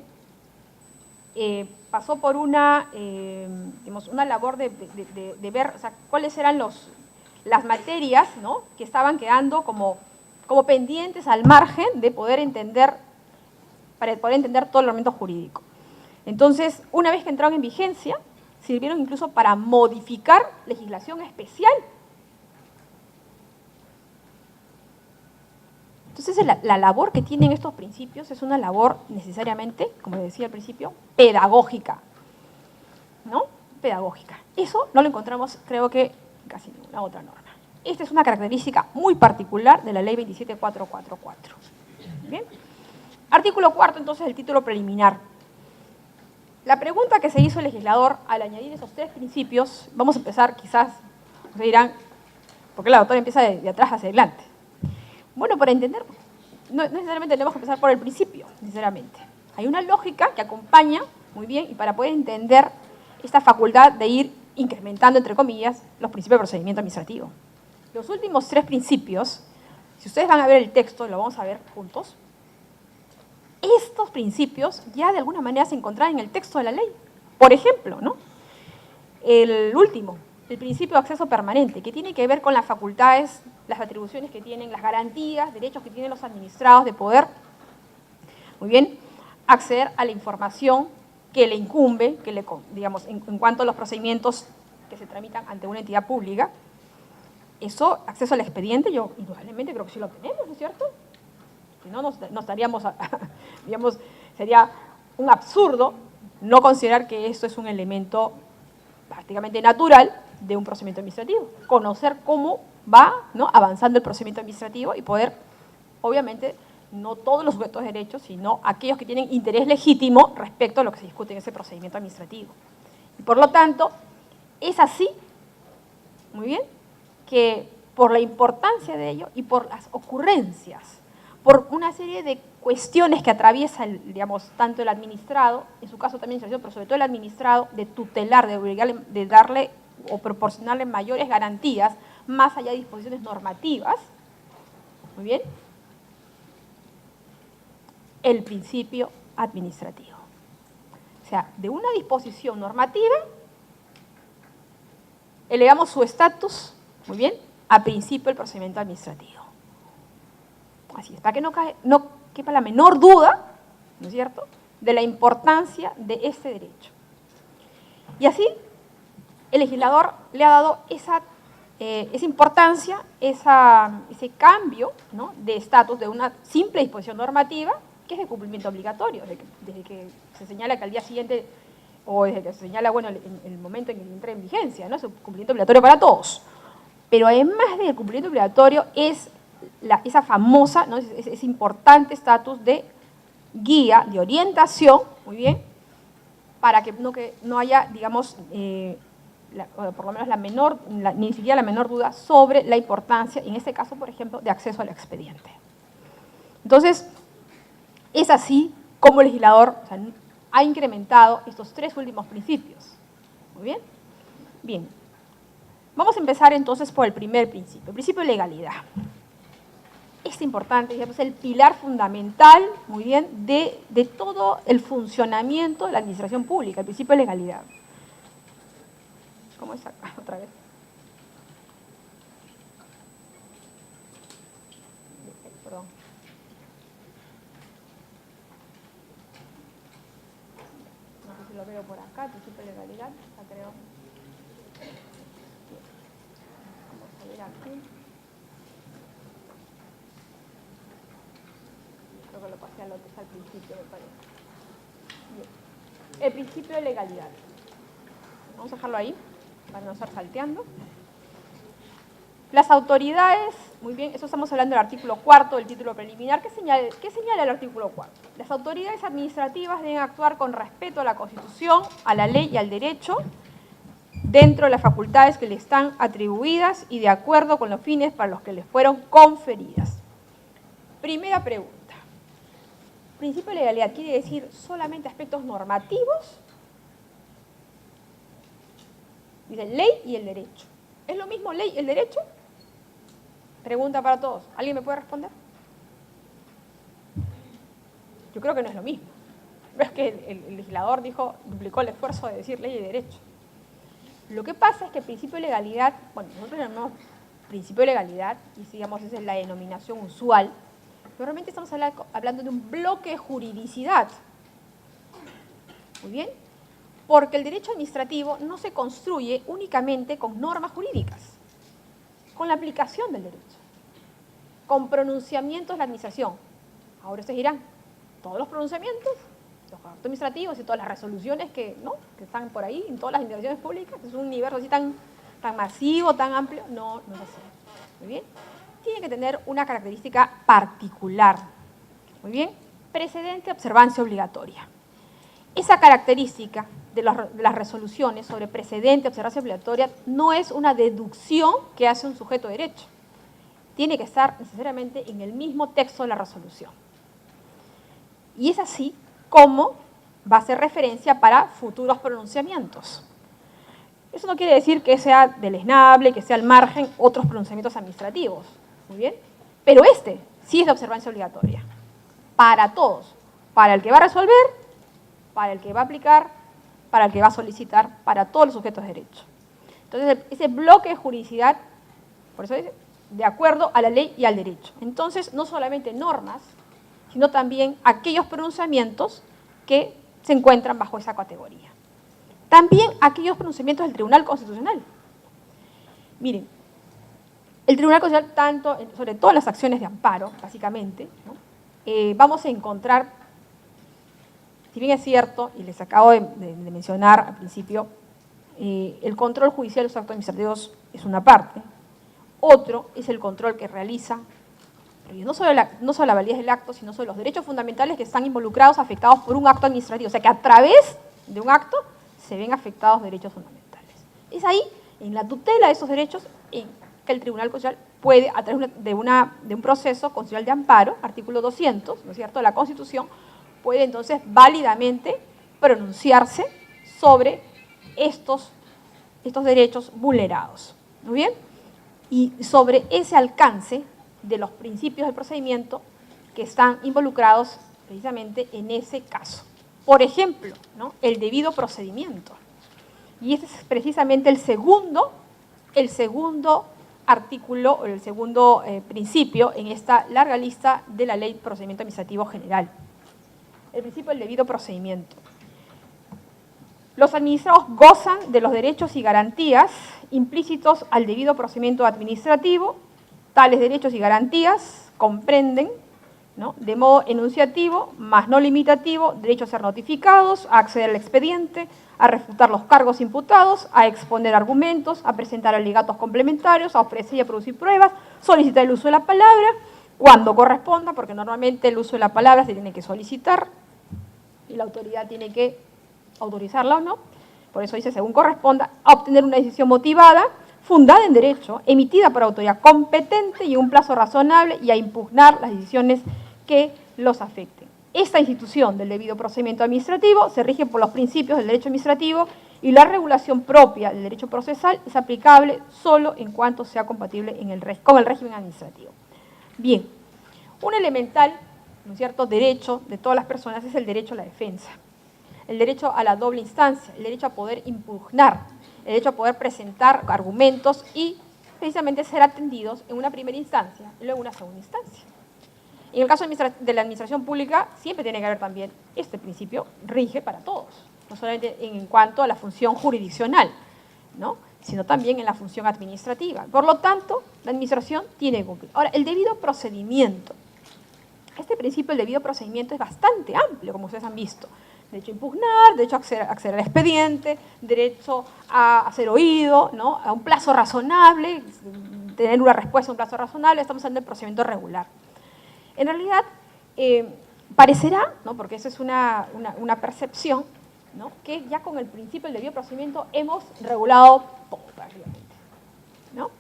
pasó por una labor de ver, o sea, cuáles eran las materias, ¿no?, que estaban quedando como pendientes al margen de poder entender, para poder entender todo el ordenamiento jurídico. Entonces, una vez que entraron en vigencia, sirvieron incluso para modificar legislación especial. Entonces, la labor que tienen estos principios es una labor necesariamente, como decía al principio, pedagógica, ¿no? pedagógica. Eso no lo encontramos, creo que, en casi ninguna otra norma. Esta es una característica muy particular de la Ley 27444. Bien. Artículo 4, entonces, del título preliminar. La pregunta que se hizo el legislador al añadir esos tres principios, vamos a empezar, quizás, ustedes dirán, ¿por qué la doctora empieza de atrás hacia adelante? Bueno, para entender, no necesariamente tenemos que empezar por el principio, sinceramente. Hay una lógica que acompaña muy bien y para poder entender esta facultad de ir incrementando, entre comillas, los principios de procedimiento administrativo. Los últimos tres principios, si ustedes van a ver el texto, lo vamos a ver juntos, estos principios ya de alguna manera se encontraban en el texto de la ley. Por ejemplo, ¿no? El último, el principio de acceso permanente, que tiene que ver con las facultades, las atribuciones que tienen, las garantías, derechos que tienen los administrados de poder, muy bien, acceder a la información que le incumbe, digamos, en cuanto a los procedimientos que se tramitan ante una entidad pública. Eso, acceso al expediente, yo indudablemente creo que sí lo tenemos, ¿no es cierto? Si no, nos estaríamos, digamos, sería un absurdo no considerar que esto es un elemento prácticamente natural de un procedimiento administrativo. Conocer cómo va, ¿no?, avanzando el procedimiento administrativo y poder, obviamente, no todos los sujetos de derechos, sino aquellos que tienen interés legítimo respecto a lo que se discute en ese procedimiento administrativo. Y por lo tanto, es así, muy bien, que por la importancia de ello y por las ocurrencias, por una serie de cuestiones que atraviesa, digamos, tanto el administrado, en su caso también el administración, pero sobre todo el administrado, de tutelar, de obligarle, de darle o proporcionarle mayores garantías, más allá de disposiciones normativas, muy bien, el principio administrativo. O sea, de una disposición normativa, elevamos su estatus, muy bien, a principio del procedimiento administrativo. Así es, para que no quepa la menor duda, ¿no es cierto?, de la importancia de este derecho. Y así, el legislador le ha dado esa importancia, ese cambio, ¿no?, de estatus de una simple disposición normativa, que es de cumplimiento obligatorio, desde que se señala que al día siguiente, o desde que se señala, bueno, en el momento en que entra en vigencia, ¿no?, es un cumplimiento obligatorio para todos. Pero además del cumplimiento obligatorio es esa famosa, ¿no?, ese importante estatus de guía, de orientación, muy bien, para que no haya, digamos, por lo menos ni siquiera la menor duda sobre la importancia, en este caso, por ejemplo, de acceso al expediente. Entonces, es así como el legislador, o sea, ha incrementado estos tres últimos principios. Muy bien. Bien. Vamos a empezar entonces por el primer principio, el principio de legalidad. Es importante, digamos, el pilar fundamental, muy bien, de todo el funcionamiento de la administración pública, el principio de legalidad. ¿Cómo es acá? Otra vez. Perdón. No sé si lo veo por acá, el principio de legalidad, acá creo. Vamos a ver aquí. Creo que lo pasé al principio, me parece. Bien. El principio de legalidad. Vamos a dejarlo ahí, para no estar salteando. Las autoridades, muy bien, eso estamos hablando del artículo 4 del título preliminar. ¿Qué señala el artículo 4? Las autoridades administrativas deben actuar con respeto a la Constitución, a la ley y al derecho, dentro de las facultades que le están atribuidas y de acuerdo con los fines para los que les fueron conferidas. Primera pregunta. Principio de legalidad quiere decir solamente aspectos normativos. Dice ley y el derecho. ¿Es lo mismo ley y el derecho? Pregunta para todos. ¿Alguien me puede responder? Yo creo que no es lo mismo. No es que el legislador duplicó el esfuerzo de decir ley y derecho. Lo que pasa es que el principio de legalidad, bueno, nosotros llamamos principio de legalidad, y digamos esa es la denominación usual, pero realmente estamos hablando de un bloque de juridicidad. Muy bien. Porque el derecho administrativo no se construye únicamente con normas jurídicas, con la aplicación del derecho, con pronunciamientos de la administración. Ahora ustedes dirán, ¿todos los pronunciamientos? los actos administrativos y todas las resoluciones que están por ahí en todas las instituciones públicas. Es un universo así tan masivo, tan amplio. No es así. Muy bien. Tiene que tener una característica particular. Muy bien. Precedente, observancia obligatoria. Esa característica de las resoluciones sobre precedente, observancia obligatoria, no es una deducción que hace un sujeto de derecho. Tiene que estar necesariamente en el mismo texto de la resolución. Y es así como va a ser referencia para futuros pronunciamientos. Eso no quiere decir que sea deleznable, que sea al margen otros pronunciamientos administrativos. Muy bien. Pero este sí es de observancia obligatoria. Para todos. Para el que va a resolver, para el que va a aplicar, para el que va a solicitar, para todos los sujetos de derecho. Entonces, ese bloque de juridicidad, por eso dice, de acuerdo a la ley y al derecho. Entonces, no solamente normas, sino también aquellos pronunciamientos que se encuentran bajo esa categoría. También aquellos pronunciamientos del Tribunal Constitucional. Miren, el Tribunal Constitucional, sobre todo en las acciones de amparo, básicamente, ¿no? Vamos a encontrar, si bien es cierto, y les acabo de mencionar al principio, el control judicial de los actos administrativos es una parte, otro es el control que realiza, no solo la validez del acto, sino sobre los derechos fundamentales que están involucrados, afectados por un acto administrativo. O sea que a través de un acto se ven afectados derechos fundamentales. Es ahí, en la tutela de esos derechos, en que el Tribunal Constitucional puede, a través de un proceso constitucional de amparo, artículo 200, ¿no es cierto?, de la Constitución, puede entonces válidamente pronunciarse sobre estos derechos vulnerados. ¿Muy bien? Y sobre ese alcance de los principios del procedimiento que están involucrados precisamente en ese caso. Por ejemplo, ¿no?, el debido procedimiento. Y ese es precisamente el segundo artículo o el segundo principio en esta larga lista de la Ley de Procedimiento Administrativo General. El principio del debido procedimiento. Los administrados gozan de los derechos y garantías implícitos al debido procedimiento administrativo. Tales derechos y garantías comprenden, ¿no?, de modo enunciativo, más no limitativo, derecho a ser notificados, a acceder al expediente, a refutar los cargos imputados, a exponer argumentos, a presentar alegatos complementarios, a ofrecer y a producir pruebas, solicitar el uso de la palabra, cuando corresponda, porque normalmente el uso de la palabra se tiene que solicitar y la autoridad tiene que autorizarla o no, por eso dice según corresponda, a obtener una decisión motivada, fundada en derecho, emitida por autoridad competente y en un plazo razonable, y a impugnar las decisiones que los afecten. Esta institución del debido procedimiento administrativo se rige por los principios del derecho administrativo y la regulación propia del derecho procesal es aplicable solo en cuanto sea compatible con el régimen administrativo. Bien, un elemental, ¿no es cierto?, derecho de todas las personas es el derecho a la defensa, el derecho a la doble instancia, el derecho a poder impugnar, el derecho a poder presentar argumentos y precisamente ser atendidos en una primera instancia y luego en una segunda instancia. En el caso de la administración pública siempre tiene que haber también este principio, rige para todos, no solamente en cuanto a la función jurisdiccional, ¿no?, sino también en la función administrativa. Por lo tanto, la administración tiene que cumplir. Ahora, el debido procedimiento. Este principio del debido procedimiento es bastante amplio, como ustedes han visto. Derecho a impugnar, derecho a acceder al expediente, derecho a ser oído, ¿no?, a un plazo razonable, tener una respuesta en un plazo razonable. Estamos hablando del procedimiento regular. En realidad, parecerá, ¿no?, porque esa es una percepción, ¿no?, que ya con el principio del debido procedimiento hemos regulado todo prácticamente, ¿no?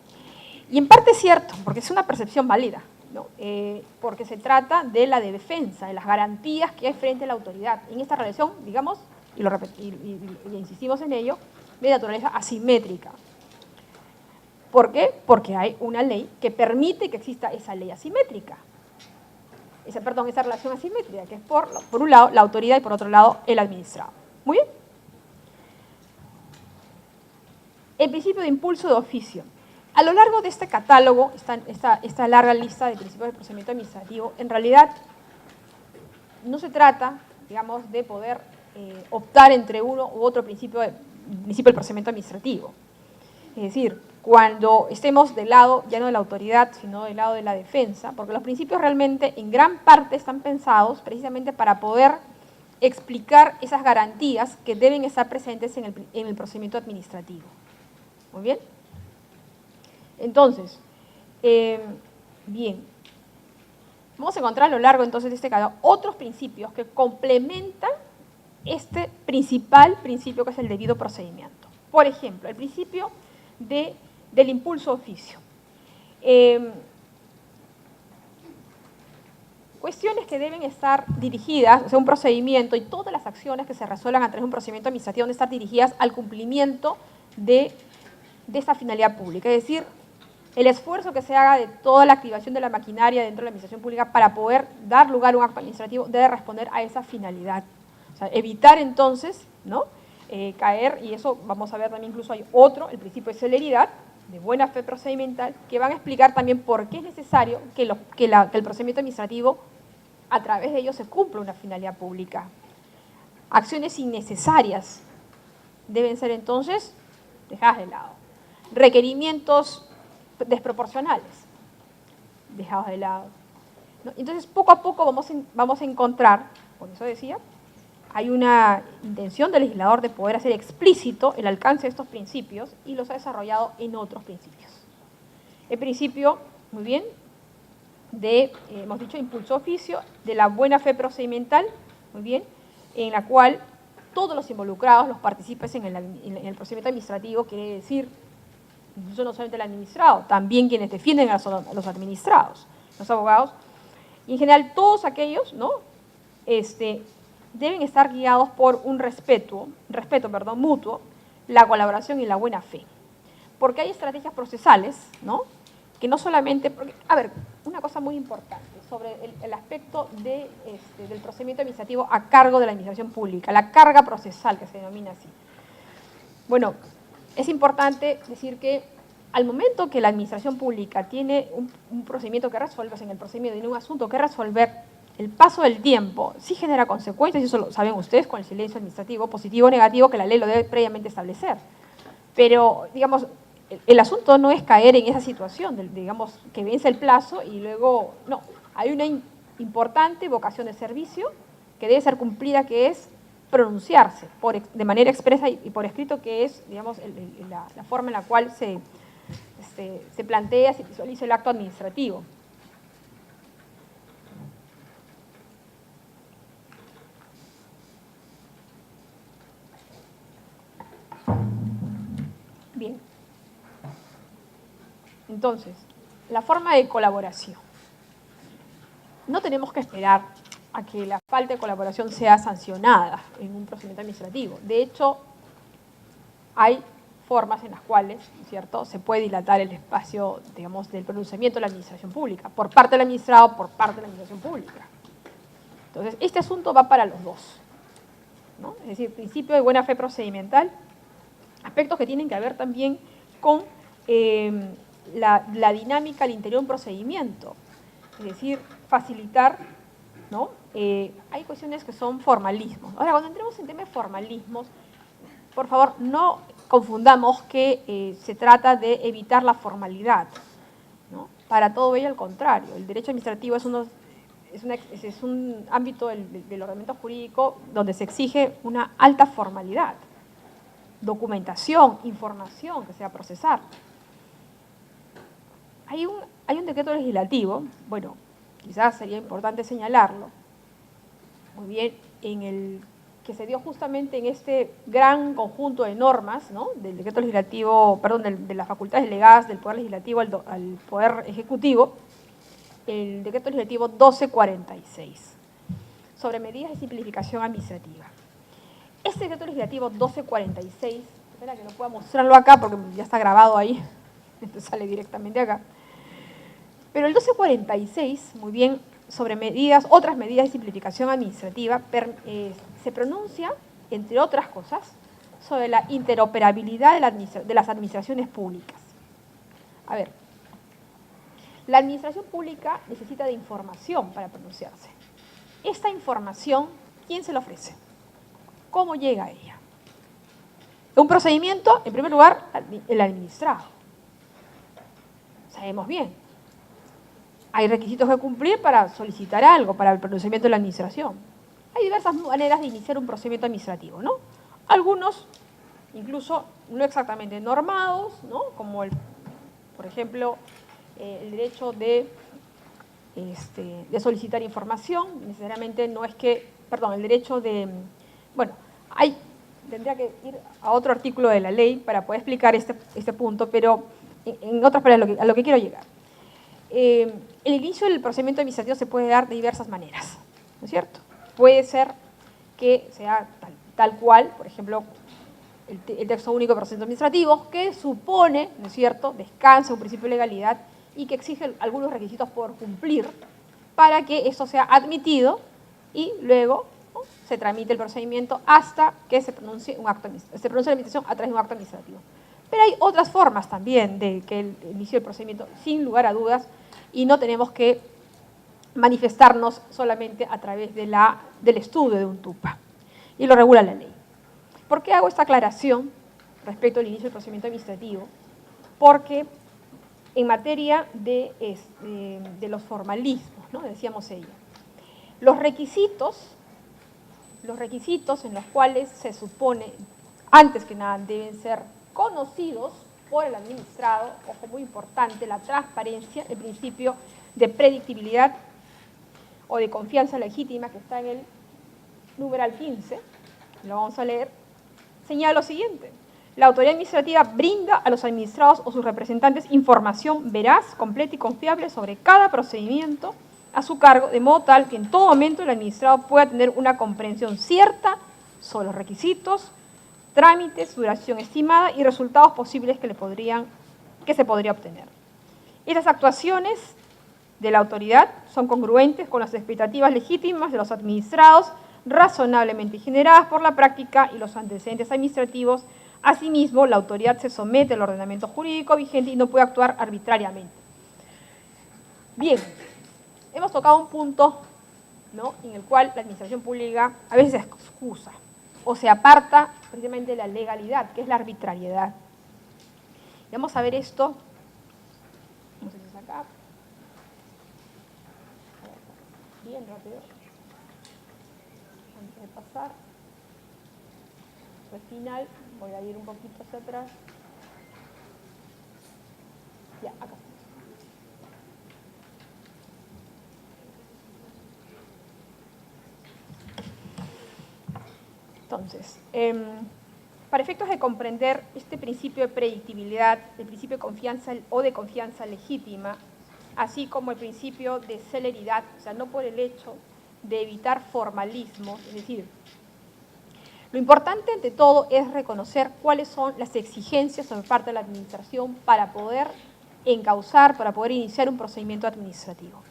Y en parte es cierto, porque es una percepción válida, ¿no?, porque se trata de la defensa, de las garantías que hay frente a la autoridad. En esta relación, digamos, y insistimos en ello, de naturaleza asimétrica. ¿Por qué? Porque hay una ley que permite que exista esa ley asimétrica. Esa relación asimétrica, que es por un lado la autoridad y por otro lado el administrado. Muy bien. El principio de impulso de oficio. A lo largo de este catálogo, esta larga lista de principios del procedimiento administrativo, en realidad no se trata, digamos, de poder optar entre uno u otro principio del procedimiento administrativo. Es decir, cuando estemos del lado ya no de la autoridad, sino del lado de la defensa, porque los principios realmente en gran parte están pensados precisamente para poder explicar esas garantías que deben estar presentes en el procedimiento administrativo. ¿Muy bien? Entonces, bien, vamos a encontrar a lo largo entonces de este caso otros principios que complementan este principal principio que es el debido procedimiento. Por ejemplo, el principio del impulso oficio. Cuestiones que deben estar dirigidas, o sea, un procedimiento y todas las acciones que se resuelvan a través de un procedimiento administrativo deben estar dirigidas al cumplimiento de esta finalidad pública. Es decir, el esfuerzo que se haga de toda la activación de la maquinaria dentro de la administración pública para poder dar lugar a un acto administrativo debe responder a esa finalidad. O sea, evitar entonces, ¿no?, caer, y eso vamos a ver también, incluso hay otro, el principio de celeridad, de buena fe procedimental, que van a explicar también por qué es necesario que el procedimiento administrativo, a través de ello, se cumpla una finalidad pública. Acciones innecesarias deben ser entonces dejadas de lado. Requerimientos desproporcionales, dejados de lado, ¿no? Entonces, poco a poco vamos a encontrar, por eso decía, hay una intención del legislador de poder hacer explícito el alcance de estos principios y los ha desarrollado en otros principios. El principio, muy bien, hemos dicho, impulso oficio, de la buena fe procedimental, muy bien, en la cual todos los involucrados, los partícipes en el procedimiento administrativo, quiere decir, incluso no solamente el administrado, también quienes defienden a los administrados, los abogados, y en general todos aquellos, ¿no?, deben estar guiados por un respeto mutuo, la colaboración y la buena fe. Porque hay estrategias procesales, ¿no?, que no solamente, a ver, una cosa muy importante sobre el aspecto del procedimiento administrativo a cargo de la administración pública, la carga procesal que se denomina así. Bueno, es importante decir que al momento que la administración pública tiene un procedimiento que resolver, en el procedimiento tiene un asunto que resolver, el paso del tiempo sí genera consecuencias, y eso lo saben ustedes con el silencio administrativo, positivo o negativo, que la ley lo debe previamente establecer. Pero, digamos, el asunto no es caer en esa situación, digamos, que vence el plazo y luego, no, hay una importante vocación de servicio que debe ser cumplida, que es pronunciarse de manera expresa y por escrito, que es, digamos, la forma en la cual se plantea, se visualiza el acto administrativo. Bien. Entonces, la forma de colaboración. No tenemos que esperar a que la falta de colaboración sea sancionada en un procedimiento administrativo. De hecho, hay formas en las cuales, ¿cierto?, se puede dilatar el espacio, digamos, del pronunciamiento de la administración pública, por parte del administrado, por parte de la administración pública. Entonces, este asunto va para los dos, ¿no? Es decir, principio de buena fe procedimental, aspectos que tienen que ver también con la dinámica al interior de un procedimiento, es decir, facilitar, ¿no? Hay cuestiones que son formalismos. Ahora, cuando entremos en temas de formalismos, por favor, no confundamos que se trata de evitar la formalidad, ¿no? Para todo ello, al contrario, el derecho administrativo es un ámbito del ordenamiento jurídico donde se exige una alta formalidad, documentación, información que se va a procesar. Hay un decreto legislativo, bueno, quizás sería importante señalarlo, muy bien, que se dio justamente en este gran conjunto de normas, ¿no?, del decreto legislativo, perdón, de las facultades delegadas del Poder Legislativo al Poder Ejecutivo, el decreto legislativo 1246, sobre medidas de simplificación administrativa. Este decreto legislativo 1246, espera que no pueda mostrarlo acá porque ya está grabado ahí, esto sale directamente acá, pero el 1246, muy bien, sobre otras medidas de simplificación administrativa, se pronuncia, entre otras cosas, sobre la interoperabilidad de las administraciones públicas. A ver, la administración pública necesita de información para pronunciarse. Esta información, ¿quién se la ofrece? ¿Cómo llega a ella? Un procedimiento, en primer lugar, el administrado. Sabemos bien. Hay requisitos que cumplir para solicitar algo, para el pronunciamiento de la administración. hay diversas maneras de iniciar un procedimiento administrativo, ¿no? Algunos, incluso no exactamente normados, ¿no? Como, por ejemplo, el derecho de solicitar información, necesariamente no es que, perdón, el derecho de, bueno, tendría que ir a otro artículo de la ley para poder explicar este punto, pero en otras palabras, a lo que quiero llegar. El inicio del procedimiento administrativo se puede dar de diversas maneras, ¿no es cierto? Puede ser que sea tal cual, por ejemplo, el texto único de procedimiento administrativo, que supone, ¿no es cierto?, descansa un principio de legalidad y que exige algunos requisitos por cumplir para que esto sea admitido y luego, ¿no?, se tramite el procedimiento hasta que se pronuncie la administración a través de un acto administrativo. Pero hay otras formas también de que el inicio del procedimiento, sin lugar a dudas, y no tenemos que manifestarnos solamente a través del estudio de un TUPA. Y lo regula la ley. ¿Por qué hago esta aclaración respecto al inicio del procedimiento administrativo? Porque en materia de los formalismos, ¿no?, decíamos ella, los requisitos en los cuales se supone, antes que nada, deben ser conocidos por el administrado, ojo, muy importante, la transparencia, el principio de predictibilidad o de confianza legítima que está en el numeral 15, lo vamos a leer, señala lo siguiente: la autoridad administrativa brinda a los administrados o sus representantes información veraz, completa y confiable sobre cada procedimiento a su cargo, de modo tal que en todo momento el administrado pueda tener una comprensión cierta sobre los requisitos, trámites, duración estimada y resultados posibles que se podría obtener. Estas actuaciones de la autoridad son congruentes con las expectativas legítimas de los administrados, razonablemente generadas por la práctica y los antecedentes administrativos. Asimismo, la autoridad se somete al ordenamiento jurídico vigente y no puede actuar arbitrariamente. Bien, hemos tocado un punto, ¿no?, en el cual la administración pública a veces se excusa o se aparta precisamente de la legalidad, que es la arbitrariedad. Y vamos a ver esto, no sé si es acá, bien rápido, antes de pasar al final, voy a ir un poquito hacia atrás, ya, acá. Entonces, para efectos de comprender este principio de predictibilidad, el principio de confianza o de confianza legítima, así como el principio de celeridad, o sea, no por el hecho de evitar formalismos, es decir, lo importante ante todo es reconocer cuáles son las exigencias por parte de la administración para poder encauzar, para poder iniciar un procedimiento administrativo.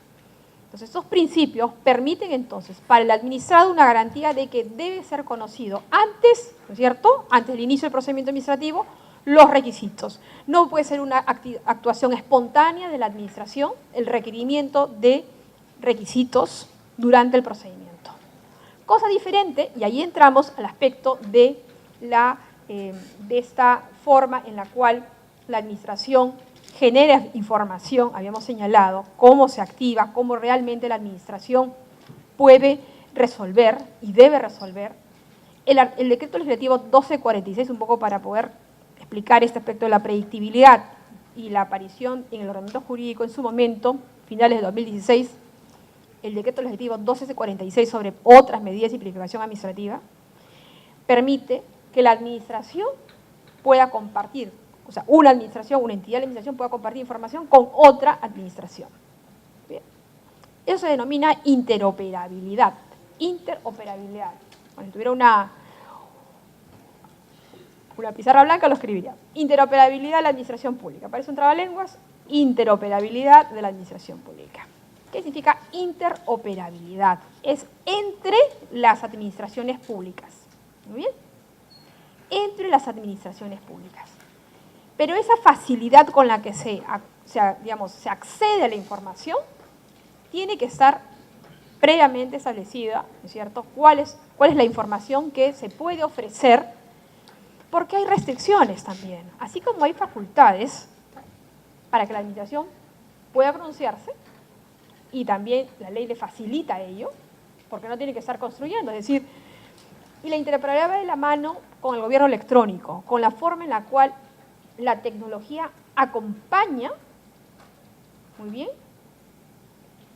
Entonces, estos principios permiten entonces para el administrado una garantía de que debe ser conocido antes, ¿no es cierto?, antes del inicio del procedimiento administrativo, los requisitos. No puede ser una actuación espontánea de la administración el requerimiento de requisitos durante el procedimiento. Cosa diferente, y ahí entramos al aspecto de esta forma en la cual la administración genera información, habíamos señalado, cómo se activa, cómo realmente la administración puede resolver y debe resolver. El decreto legislativo 1246, un poco para poder explicar este aspecto de la predictibilidad y la aparición en el ordenamiento jurídico en su momento, finales de 2016, el decreto legislativo 1246 sobre otras medidas de simplificación administrativa, permite que la administración pueda compartir, o sea, una entidad de la administración pueda compartir información con otra administración. Bien. Eso se denomina interoperabilidad. Interoperabilidad. Bueno, si tuviera una pizarra blanca lo escribiría. Interoperabilidad de la administración pública. Parece un trabalenguas. Interoperabilidad de la administración pública. ¿Qué significa interoperabilidad? Es entre las administraciones públicas. ¿Muy bien? Entre las administraciones públicas. Pero esa facilidad con la que se accede a la información tiene que estar previamente establecida, ¿no es cierto?, cuál es la información que se puede ofrecer, porque hay restricciones también, así como hay facultades para que la administración pueda pronunciarse, y también la ley le facilita ello, porque no tiene que estar construyendo, es decir, y la interoperabilidad va de la mano con el gobierno electrónico, con la forma en la cual la tecnología acompaña, muy bien,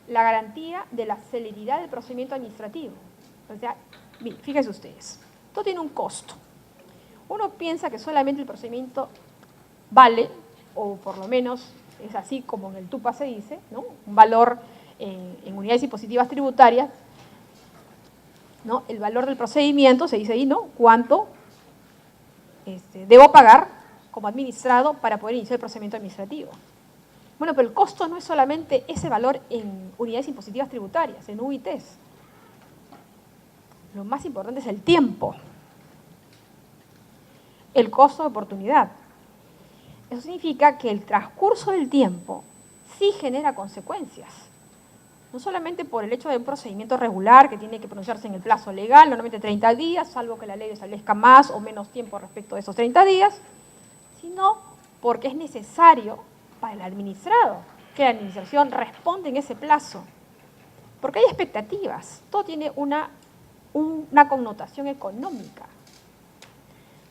la garantía de la celeridad del procedimiento administrativo. O sea, fíjense ustedes, todo tiene un costo. Uno piensa que solamente el procedimiento vale, o por lo menos es así como en el TUPA se dice, ¿no? Un valor en unidades impositivas tributarias, ¿no? El valor del procedimiento se dice ahí, ¿no? ¿Cuánto debo pagar como administrado para poder iniciar el procedimiento administrativo? Bueno, pero el costo no es solamente ese valor en unidades impositivas tributarias, en UITs. Lo más importante es el tiempo, el costo de oportunidad. Eso significa que el transcurso del tiempo sí genera consecuencias. No solamente por el hecho de un procedimiento regular que tiene que pronunciarse en el plazo legal, normalmente 30 días, salvo que la ley establezca más o menos tiempo respecto de esos 30 días, sino porque es necesario para el administrado que la administración responda en ese plazo. Porque hay expectativas, todo tiene una connotación económica.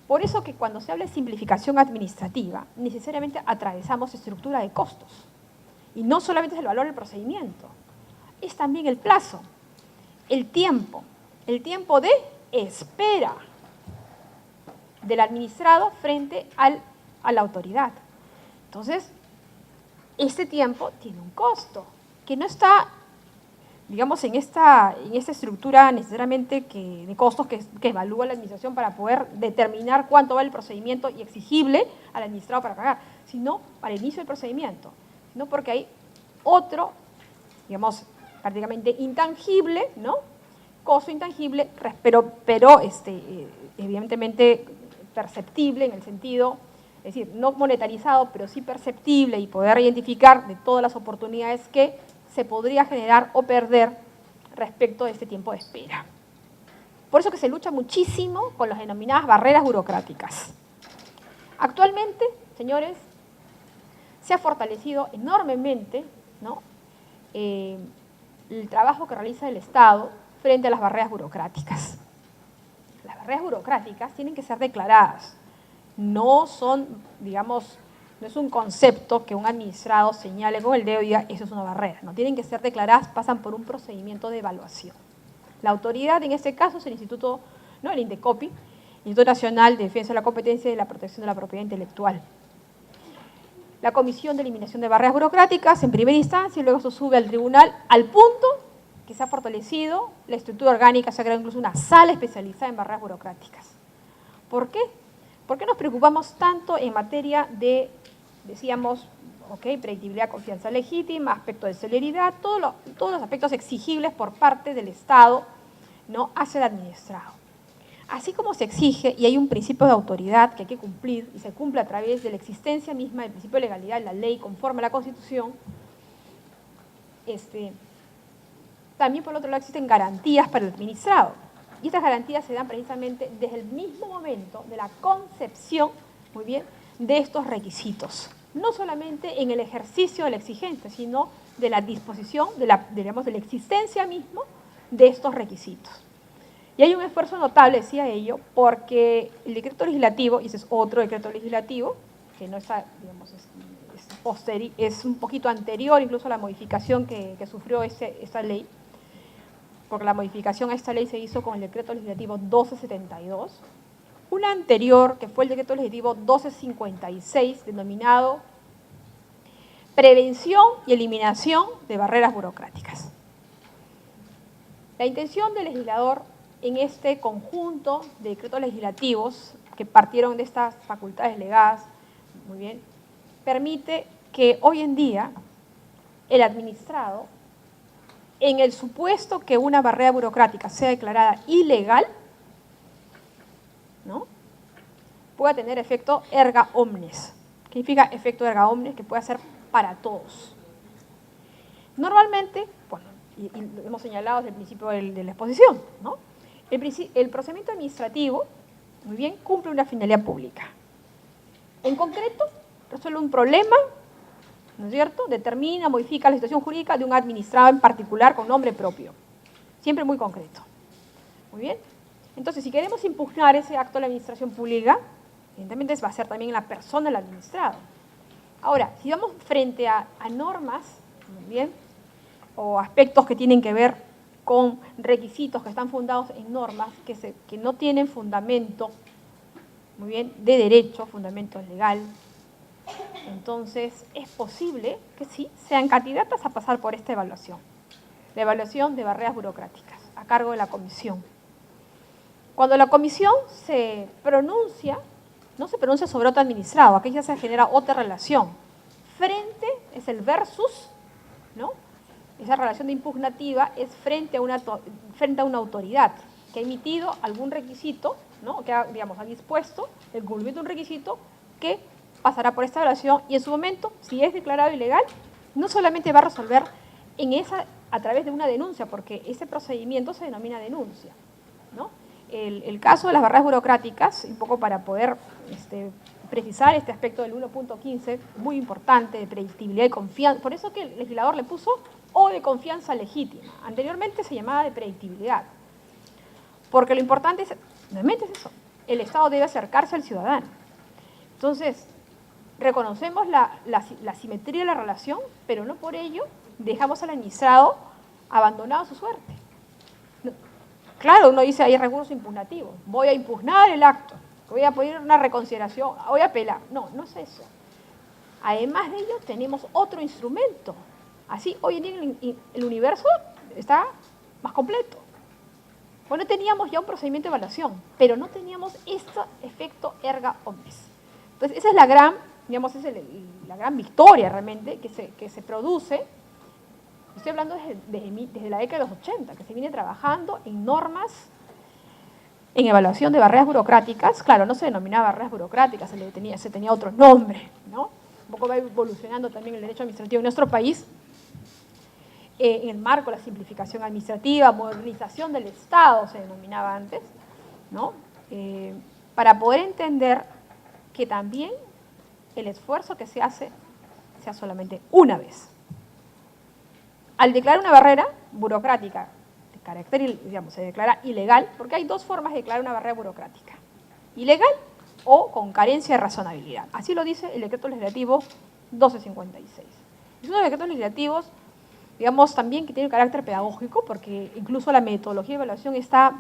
Por eso que cuando se habla de simplificación administrativa, necesariamente atravesamos estructura de costos. Y no solamente es el valor del procedimiento, es también el plazo, el tiempo de espera del administrado frente a la autoridad. Entonces, este tiempo tiene un costo, que no está, digamos, en esta estructura necesariamente de costos que evalúa la administración para poder determinar cuánto vale el procedimiento y exigible al administrado para pagar, sino para el inicio del procedimiento, sino porque hay otro, digamos, prácticamente intangible, ¿no? Costo intangible, pero evidentemente perceptible en el sentido, es decir, no monetarizado, pero sí perceptible y poder identificar de todas las oportunidades que se podría generar o perder respecto de este tiempo de espera. Por eso que se lucha muchísimo con las denominadas barreras burocráticas. Actualmente, señores, se ha fortalecido enormemente, ¿no? El trabajo que realiza el Estado frente a las barreras burocráticas. Las barreras burocráticas tienen que ser declaradas. No son, digamos, no es un concepto que un administrado señale con el dedo y diga, eso es una barrera. No, tienen que ser declaradas, pasan por un procedimiento de evaluación. La autoridad, en este caso, es el Instituto, no el INDECOPI, Instituto Nacional de Defensa de la Competencia y de la Protección de la Propiedad Intelectual. La Comisión de Eliminación de Barreras Burocráticas en primera instancia y luego se sube al tribunal al punto que se ha fortalecido la estructura orgánica, se ha creado incluso una sala especializada en barreras burocráticas. ¿Por qué? ¿Por qué nos preocupamos tanto en materia de, decíamos, predictibilidad, confianza legítima, aspecto de celeridad, todos los aspectos exigibles por parte del Estado, ¿no?, hacia el administrado? Así como se exige, y hay un principio de autoridad que hay que cumplir, y se cumple a través de la existencia misma del principio de legalidad de la ley conforme a la Constitución, también por otro lado existen garantías para el administrado. Y estas garantías se dan precisamente desde el mismo momento de la concepción, muy bien, de estos requisitos. No solamente en el ejercicio de la exigencia, sino de la disposición, de la existencia mismo de estos requisitos. Y hay un esfuerzo notable, decía ello, porque el decreto legislativo, y ese es otro decreto legislativo, que no está, digamos, es un poquito anterior incluso a la modificación que sufrió esta ley, porque la modificación a esta ley se hizo con el decreto legislativo 1272, una anterior que fue el decreto legislativo 1256, denominado Prevención y Eliminación de Barreras Burocráticas. La intención del legislador en este conjunto de decretos legislativos que partieron de estas facultades legadas, muy bien, permite que hoy en día el administrado, en el supuesto que una barrera burocrática sea declarada ilegal, ¿no?, pueda tener efecto erga omnes. ¿Qué significa efecto erga omnes? Que puede ser para todos. Normalmente, bueno, y lo hemos señalado desde el principio de la exposición, ¿no?, el procedimiento administrativo, muy bien, cumple una finalidad pública. En concreto, resuelve un problema, ¿no es cierto?, determina, modifica la situación jurídica de un administrado en particular con nombre propio. siempre muy concreto. Muy bien. Entonces, si queremos impugnar ese acto de la administración pública, evidentemente va a ser también la persona del administrado. Ahora, si vamos frente a normas, muy bien, o aspectos que tienen que ver con requisitos que están fundados en normas que no tienen fundamento, muy bien, de derecho, fundamento legal, entonces es posible que sí sean candidatas a pasar por esta evaluación. La evaluación de barreras burocráticas, a cargo de la comisión. Cuando la comisión se pronuncia, no se pronuncia sobre otro administrado, aquí ya se genera otra relación. Frente es el versus, ¿no? Esa relación de impugnativa es frente a una autoridad que ha emitido algún requisito, ¿no? Que ha, digamos, ha dispuesto el cumplimiento de un requisito que pasará por esta evaluación y en su momento, si es declarado ilegal, no solamente va a resolver a través de una denuncia, porque ese procedimiento se denomina denuncia, ¿no? El caso de las barreras burocráticas, un poco para poder precisar este aspecto del 1.15, muy importante, de predictibilidad y confianza, por eso que el legislador le puso o de confianza legítima. Anteriormente se llamaba de predictibilidad, porque lo importante es, realmente es eso, el Estado debe acercarse al ciudadano. Entonces, reconocemos la simetría de la relación, pero no por ello dejamos al administrado abandonado a su suerte. Claro, uno dice, hay recursos impugnativos, voy a impugnar el acto, voy a pedir una reconsideración, voy a apelar. No, no es eso. Además de ello, tenemos otro instrumento. Así, hoy en día el universo está más completo. Bueno, teníamos ya un procedimiento de evaluación, pero no teníamos este efecto erga omnes. Entonces, esa es la gran, digamos, la gran victoria realmente que se produce. Estoy hablando desde la década de los 80, que se viene trabajando en normas, en evaluación de barreras burocráticas. Claro, no se denominaba barreras burocráticas, se tenía otro nombre, ¿no? Un poco va evolucionando también el derecho administrativo en nuestro país, en el marco de la simplificación administrativa, modernización del Estado, se denominaba antes, ¿no? Para poder entender que también el esfuerzo que se hace sea solamente una vez. Al declarar una barrera burocrática de carácter, digamos, se declara ilegal, porque hay dos formas de declarar una barrera burocrática: ilegal o con carencia de razonabilidad. Así lo dice el decreto legislativo 1256. Es uno de los decretos legislativos, digamos, también que tiene carácter pedagógico, porque incluso la metodología de evaluación está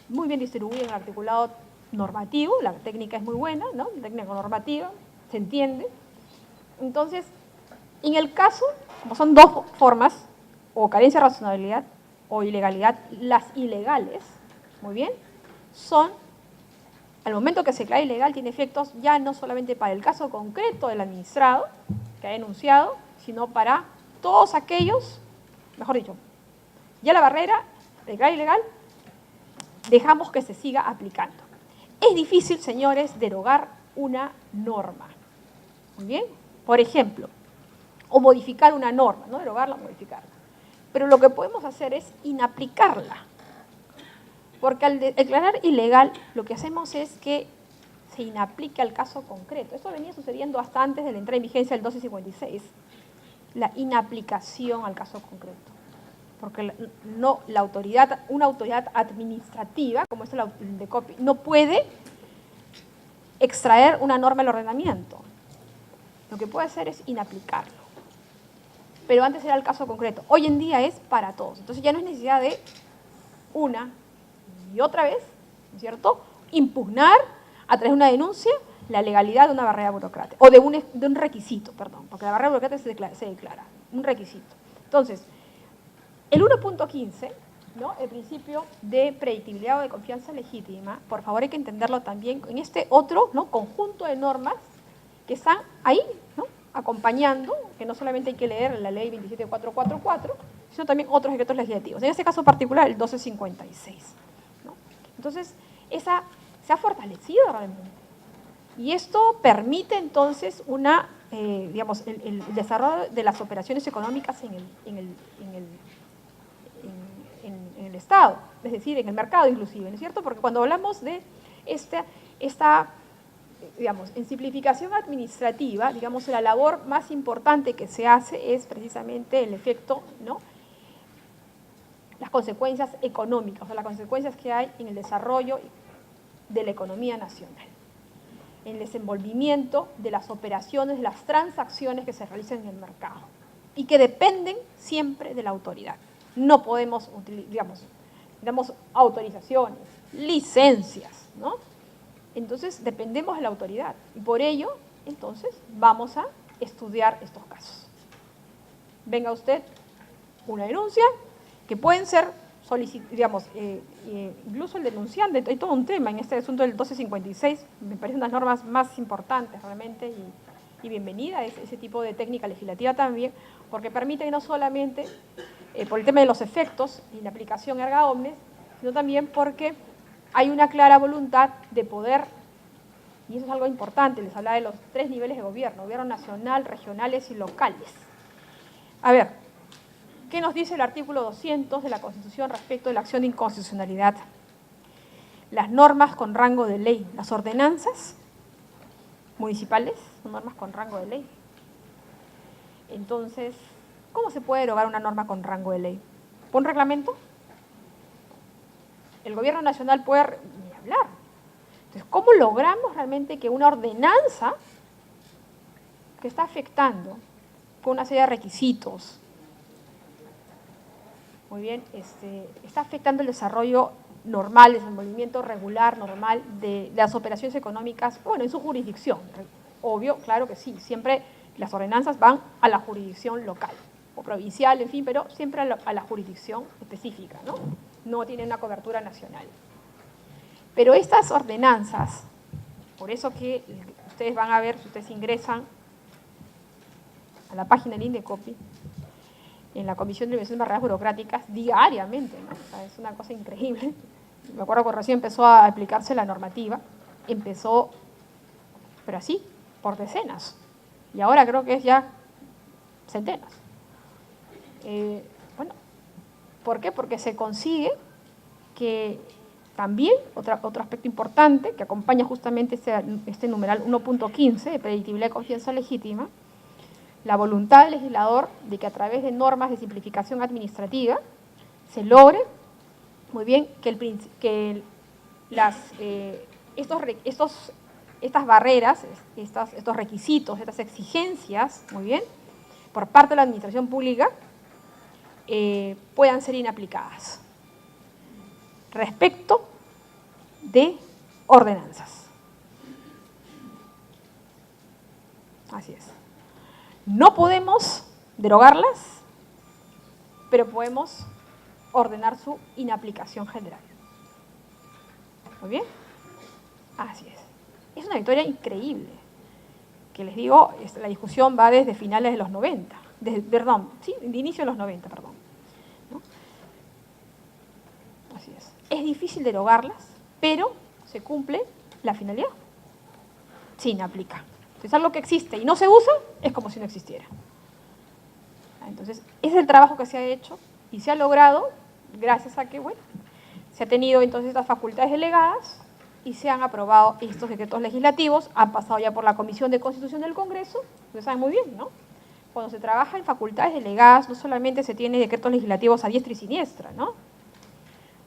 muy bien distribuida en el articulado normativo, la técnica es muy buena, ¿no? La técnica normativa, se entiende. Entonces, en el caso, como son dos formas, o carencia de razonabilidad o ilegalidad, las ilegales, muy bien, son, al momento que se declara ilegal, tiene efectos ya no solamente para el caso concreto del administrado que ha denunciado, sino para todos aquellos, mejor dicho, ya la barrera declara ilegal, dejamos que se siga aplicando. Es difícil, señores, derogar una norma, muy bien, por ejemplo, o modificar una norma, no derogarla, modificarla. Pero lo que podemos hacer es inaplicarla, porque al declarar ilegal lo que hacemos es que se inaplica el caso concreto. Esto venía sucediendo hasta antes de la entrada en vigencia del 1256, la inaplicación al caso concreto, porque una autoridad administrativa, como es el de COPI, no puede extraer una norma del ordenamiento. Lo que puede hacer es inaplicarlo. Pero antes era el caso concreto. Hoy en día es para todos. Entonces ya no es necesidad de una y otra vez, ¿no es cierto?, impugnar a través de una denuncia la legalidad de una barrera burocrática, o de un requisito, perdón, porque la barrera burocrática se declara un requisito. Entonces, el 1.15, ¿no?, el principio de predictibilidad o de confianza legítima, por favor hay que entenderlo también en este otro, ¿no?, conjunto de normas que están ahí, ¿no?, acompañando, que no solamente hay que leer la ley 27444, sino también otros decretos legislativos. En este caso particular, el 1256. ¿No? Entonces, se ha fortalecido realmente. Y esto permite entonces digamos, el desarrollo de las operaciones económicas en el Estado, es decir, en el mercado inclusive, ¿no es cierto? Porque cuando hablamos de digamos, en simplificación administrativa, digamos, la labor más importante que se hace es precisamente el efecto, ¿no?, las consecuencias económicas, o sea, las consecuencias que hay en el desarrollo de la economía nacional, en el desenvolvimiento de las operaciones, de las transacciones que se realizan en el mercado y que dependen siempre de la autoridad. No podemos, damos autorizaciones, licencias, ¿no? Entonces, dependemos de la autoridad y por ello, entonces, vamos a estudiar estos casos. Venga usted, una denuncia, que pueden ser, incluso el denunciante, hay todo un tema en este asunto del 1256, me parecen unas normas más importantes realmente y bienvenida ese tipo de técnica legislativa también, porque permite no solamente por el tema de los efectos y la aplicación erga omnes, sino también porque hay una clara voluntad de poder, y eso es algo importante, les hablaba de los 3 niveles de gobierno nacional, regionales y locales. A ver, ¿qué nos dice el artículo 200 de la Constitución respecto de la acción de inconstitucionalidad? Las normas con rango de ley, las ordenanzas municipales son normas con rango de ley. Entonces, ¿cómo se puede derogar una norma con rango de ley? ¿Por un reglamento? El gobierno nacional puede ni hablar. Entonces, ¿cómo logramos realmente que una ordenanza que está afectando con una serie de requisitos, muy bien, está afectando el desarrollo normal, el movimiento regular, normal de las operaciones económicas, bueno, en su jurisdicción? Obvio, claro que sí, siempre las ordenanzas van a la jurisdicción local o provincial, en fin, pero siempre a la jurisdicción específica, ¿no? No tienen una cobertura nacional. Pero estas ordenanzas, por eso que ustedes van a ver, si ustedes ingresan a la página del INDECOPI, en la Comisión de Eliminación de Barreras Burocráticas, diariamente, ¿no? O sea, es una cosa increíble. Me acuerdo que recién empezó a aplicarse la normativa, empezó, pero así, por decenas, y ahora creo que es ya centenas. Bueno, ¿por qué? Porque se consigue que también, otro aspecto importante que acompaña justamente este numeral 1.15 de predictibilidad y confianza legítima, la voluntad del legislador de que a través de normas de simplificación administrativa se logre, muy bien, que estas barreras, estos requisitos, estas exigencias, muy bien, por parte de la administración pública, puedan ser inaplicadas respecto de ordenanzas. Así es. No podemos derogarlas, pero podemos ordenar su inaplicación general. ¿Muy bien? Así es. Es una victoria increíble, que les digo, la discusión va desde finales de los 90, de inicio de los 90, perdón. ¿No? Así es. Es difícil derogarlas, pero se cumple la finalidad. Se inaplica. Si es algo que existe y no se usa, es como si no existiera. Entonces, ese es el trabajo que se ha hecho y se ha logrado gracias a que, bueno, se ha tenido entonces estas facultades delegadas y se han aprobado estos decretos legislativos, han pasado ya por la Comisión de Constitución del Congreso, ustedes saben muy bien, ¿no? Cuando se trabaja en facultades delegadas, no solamente se tiene decretos legislativos a diestra y siniestra, ¿no?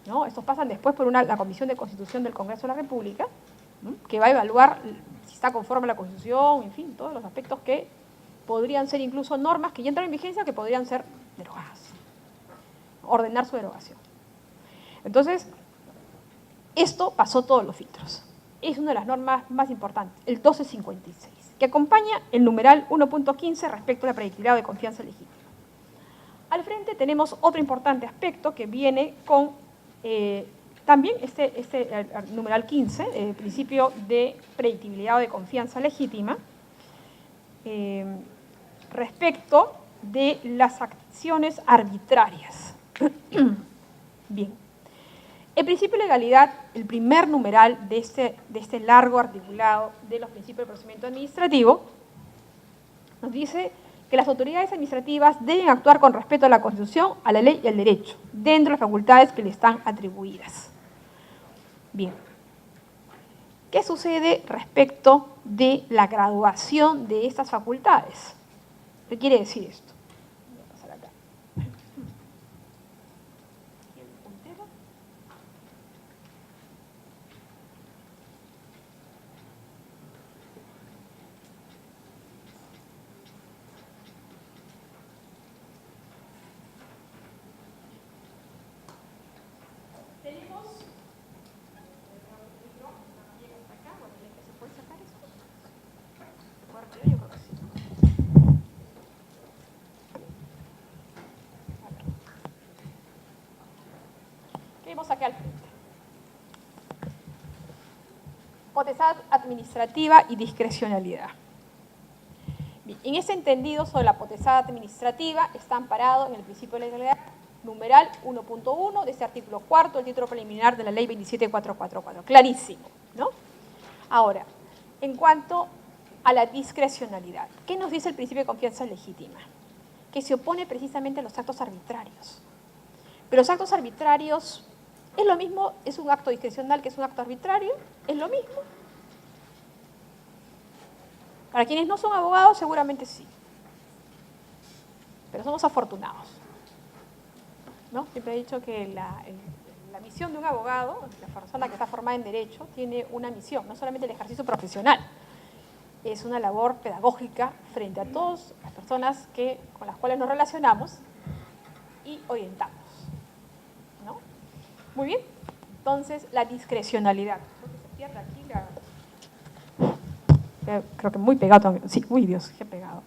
¿No? Estos pasan después por la Comisión de Constitución del Congreso de la República, ¿no? Que va a evaluar si está conforme a la Constitución, en fin, todos los aspectos que podrían ser incluso normas que ya entran en vigencia que podrían ser derogadas, ordenar su derogación. Entonces, esto pasó todos los filtros. Es una de las normas más importantes, el 1256, que acompaña el numeral 1.15 respecto a la predictibilidad de confianza legítima. Al frente tenemos otro importante aspecto que viene con también este numeral 15, principio de predictibilidad o de confianza legítima, respecto de las acciones arbitrarias. Bien. El principio de legalidad, el primer numeral de este largo articulado de los principios del procedimiento administrativo, nos dice que las autoridades administrativas deben actuar con respeto a la Constitución, a la ley y al derecho, dentro de las facultades que le están atribuidas. Bien. ¿Qué sucede respecto de la graduación de estas facultades? ¿Qué quiere decir esto? Voy a pasar acá. rápido, yo creo que sí. ¿Qué vemos acá al frente? Potestad administrativa y discrecionalidad. Bien, en ese entendido sobre la potestad administrativa está amparado en el principio de legalidad numeral 1.1 de este artículo 4 del título preliminar de la ley 27444. Clarísimo, ¿no? Ahora, en cuanto a la discrecionalidad, ¿qué nos dice el principio de confianza legítima? Que se opone precisamente a los actos arbitrarios. Pero los actos arbitrarios es lo mismo, es un acto discrecional que es un acto arbitrario, es lo mismo. Para quienes no son abogados, seguramente sí. Pero somos afortunados, ¿no? Siempre he dicho que la misión de un abogado, la persona que está formada en Derecho, tiene una misión, no solamente el ejercicio profesional, es una labor pedagógica frente a todas las personas con las cuales nos relacionamos y orientamos, ¿no? Muy bien, entonces la discrecionalidad. Creo que se pierde aquí creo que muy pegado también. Sí, uy Dios, qué pegado.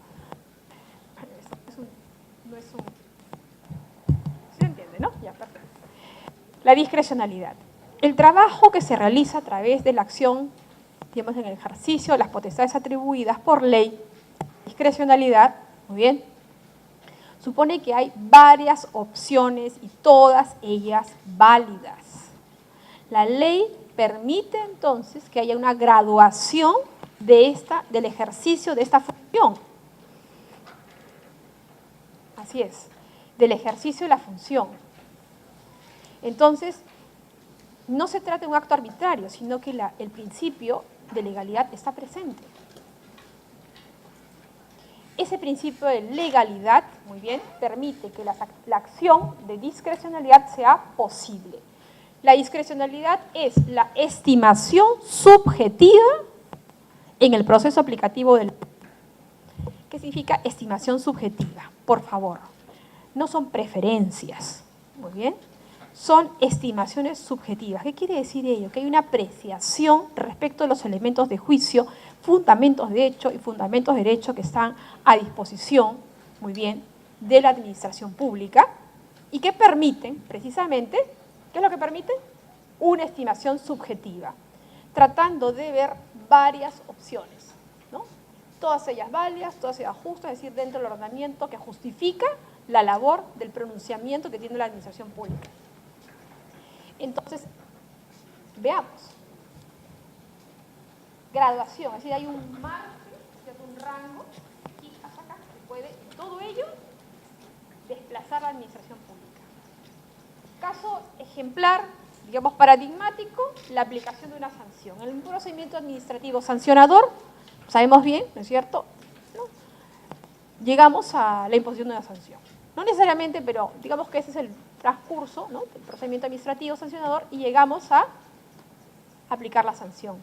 No es un... ¿Se entiende, no? Ya, perfecto. La discrecionalidad. El trabajo que se realiza a través de la acción, digamos, en el ejercicio de las potestades atribuidas por ley, discrecionalidad, muy bien, supone que hay varias opciones y todas ellas válidas. La ley permite entonces que haya una graduación del ejercicio de esta función. Así es, del ejercicio de la función. Entonces, no se trata de un acto arbitrario, sino que el principio de legalidad está presente. Ese principio de legalidad, muy bien, permite que la acción de discrecionalidad sea posible. La discrecionalidad es la estimación subjetiva en el proceso aplicativo del... ¿Qué significa estimación subjetiva? Por favor, no son preferencias, muy bien, son estimaciones subjetivas. ¿Qué quiere decir ello? Que hay una apreciación respecto de los elementos de juicio, fundamentos de hecho y fundamentos de derecho que están a disposición, muy bien, de la administración pública y que permiten, precisamente, ¿qué es lo que permiten? Una estimación subjetiva, tratando de ver varias opciones, ¿no? Todas ellas válidas, todas ellas justas, es decir, dentro del ordenamiento que justifica la labor del pronunciamiento que tiene la administración pública. Entonces, veamos. Graduación, es decir, hay un margen, un rango, y hasta acá se puede, en todo ello, desplazar la administración pública. Caso ejemplar, digamos paradigmático, la aplicación de una sanción. En un procedimiento administrativo sancionador, sabemos bien, ¿no es cierto?, ¿no?, llegamos a la imposición de una sanción. No necesariamente, pero digamos que ese es el transcurso, ¿no?, del procedimiento administrativo sancionador y llegamos a aplicar la sanción.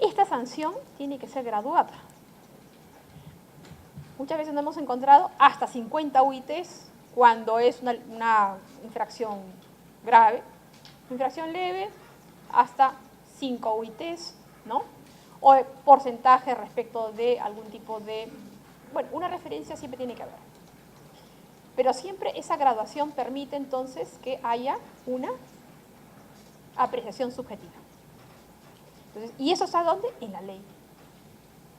Esta sanción tiene que ser graduada. Muchas veces nos hemos encontrado hasta 50 UITs cuando es una infracción grave, infracción leve, hasta 5 UITs, ¿no? O porcentaje respecto de algún tipo de... Bueno, una referencia siempre tiene que haber. Pero siempre esa graduación permite entonces que haya una apreciación subjetiva. Entonces, ¿y eso está dónde? En la ley.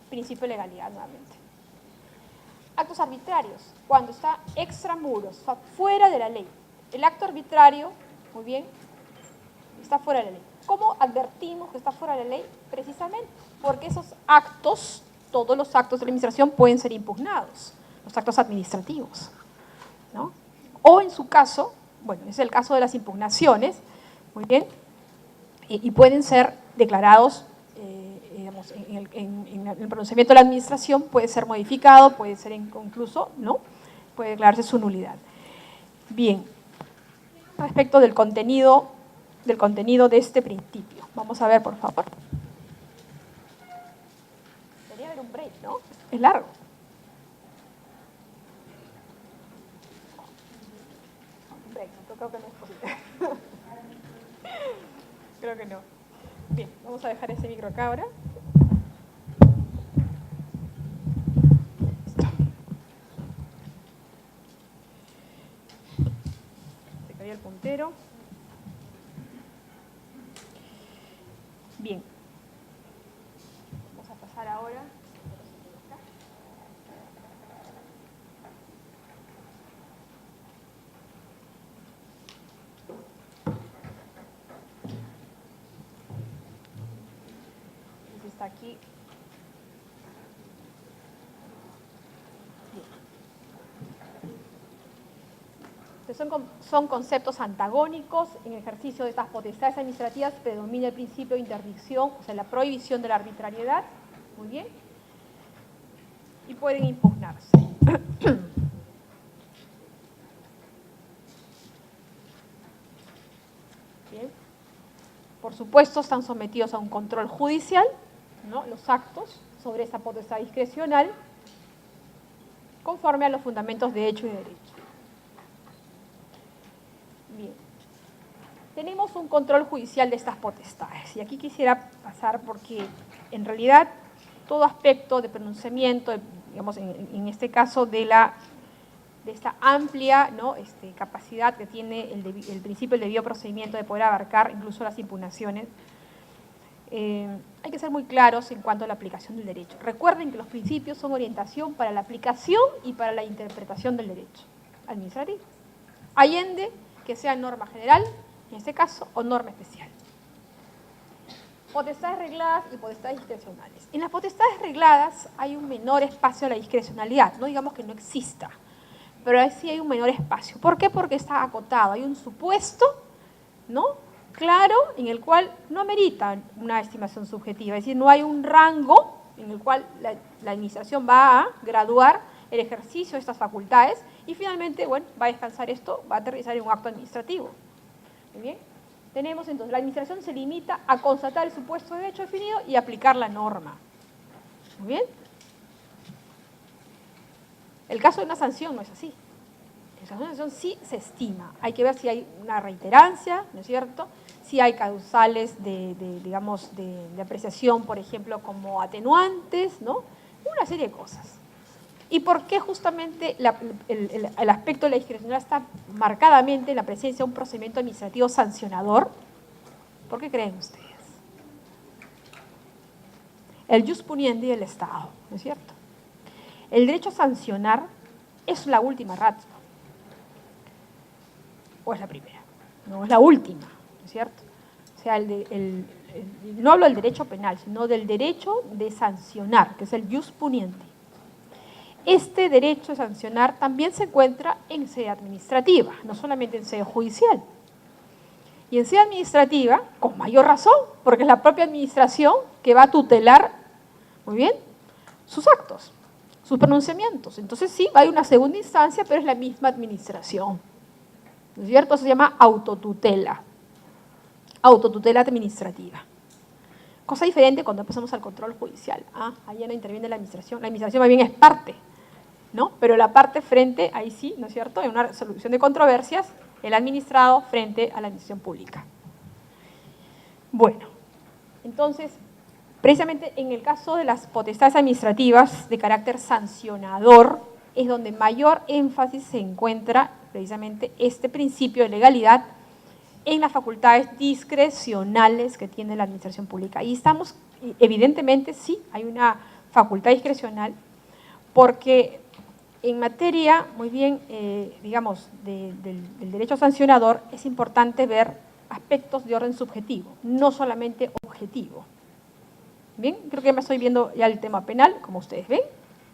Principio de legalidad, nuevamente. Actos arbitrarios, cuando está extramuros, o sea, fuera de la ley. El acto arbitrario, muy bien, está fuera de la ley. ¿Cómo advertimos que está fuera de la ley? Precisamente porque esos actos, todos los actos de la administración pueden ser impugnados, los actos administrativos, ¿no? O en su caso, bueno, es el caso de las impugnaciones, muy bien, y pueden ser declarados, digamos, en el pronunciamiento de la administración, puede ser modificado, puede ser incluso, ¿no?, puede declararse su nulidad. Bien, respecto del contenido de este principio. Vamos a ver, por favor. Debería haber un break, ¿no? Es largo. Un break, no, creo que no es posible. Creo que no. Bien, vamos a dejar ese micro acá ahora. el puntero. Bien. Vamos a pasar ahora. Está aquí. Son conceptos antagónicos. En el ejercicio de estas potestades administrativas predomina el principio de interdicción, o sea, la prohibición de la arbitrariedad. Muy bien. Y pueden impugnarse. Bien. Por supuesto, están sometidos a un control judicial, ¿no?, los actos sobre esa potestad discrecional, conforme a los fundamentos de hecho y derecho. Bien. Tenemos un control judicial de estas potestades. Y aquí quisiera pasar porque, en realidad, todo aspecto de pronunciamiento, digamos, en este caso de esta amplia, ¿no?, capacidad que tiene el principio del debido procedimiento de poder abarcar incluso las impugnaciones, hay que ser muy claros en cuanto a la aplicación del derecho. Recuerden que los principios son orientación para la aplicación y para la interpretación del derecho administrativo, allende que sea norma general, en este caso, o norma especial. Potestades regladas y potestades discrecionales. En las potestades regladas hay un menor espacio a la discrecionalidad, no digamos que no exista, pero ahí sí hay un menor espacio. ¿Por qué? Porque está acotado, hay un supuesto, ¿no?, claro, en el cual no amerita una estimación subjetiva, es decir, no hay un rango en el cual la administración va a graduar el ejercicio de estas facultades y finalmente, bueno, va a descansar esto, va a aterrizar en un acto administrativo. Muy bien. Tenemos entonces, la administración se limita a constatar el supuesto de hecho definido y aplicar la norma. Muy bien. El caso de una sanción no es así. En la sanción sí se estima. Hay que ver si hay una reiterancia, ¿no es cierto?, si hay causales digamos, de apreciación, por ejemplo, como atenuantes, ¿no?, una serie de cosas. ¿Y por qué justamente el aspecto de la discrecionalidad está marcadamente en la presencia de un procedimiento administrativo sancionador? ¿Por qué creen ustedes? El jus puniendi del Estado, ¿no es cierto? El derecho a sancionar es la última ratio. ¿O es la primera? No, es la última, ¿no es cierto? O sea, no hablo del derecho penal, sino del derecho de sancionar, que es el jus puniendi. Este derecho a sancionar también se encuentra en sede administrativa, no solamente en sede judicial. Y en sede administrativa, con mayor razón, porque es la propia administración que va a tutelar, muy bien, sus actos, sus pronunciamientos. Entonces sí, hay una segunda instancia, pero es la misma administración. ¿No es cierto? Eso se llama autotutela administrativa. Cosa diferente cuando empezamos al control judicial. Ahí no interviene la administración más bien es parte, ¿no? Pero la parte frente, ahí sí, ¿no es cierto?, en una resolución de controversias, el administrado frente a la administración pública. Bueno, entonces, precisamente en el caso de las potestades administrativas de carácter sancionador, es donde mayor énfasis se encuentra precisamente este principio de legalidad en las facultades discrecionales que tiene la administración pública. Y estamos, evidentemente, sí, hay una facultad discrecional, porque en materia, muy bien, digamos, del derecho sancionador, es importante ver aspectos de orden subjetivo, no solamente objetivo. Bien, creo que me estoy viendo ya el tema penal, como ustedes ven,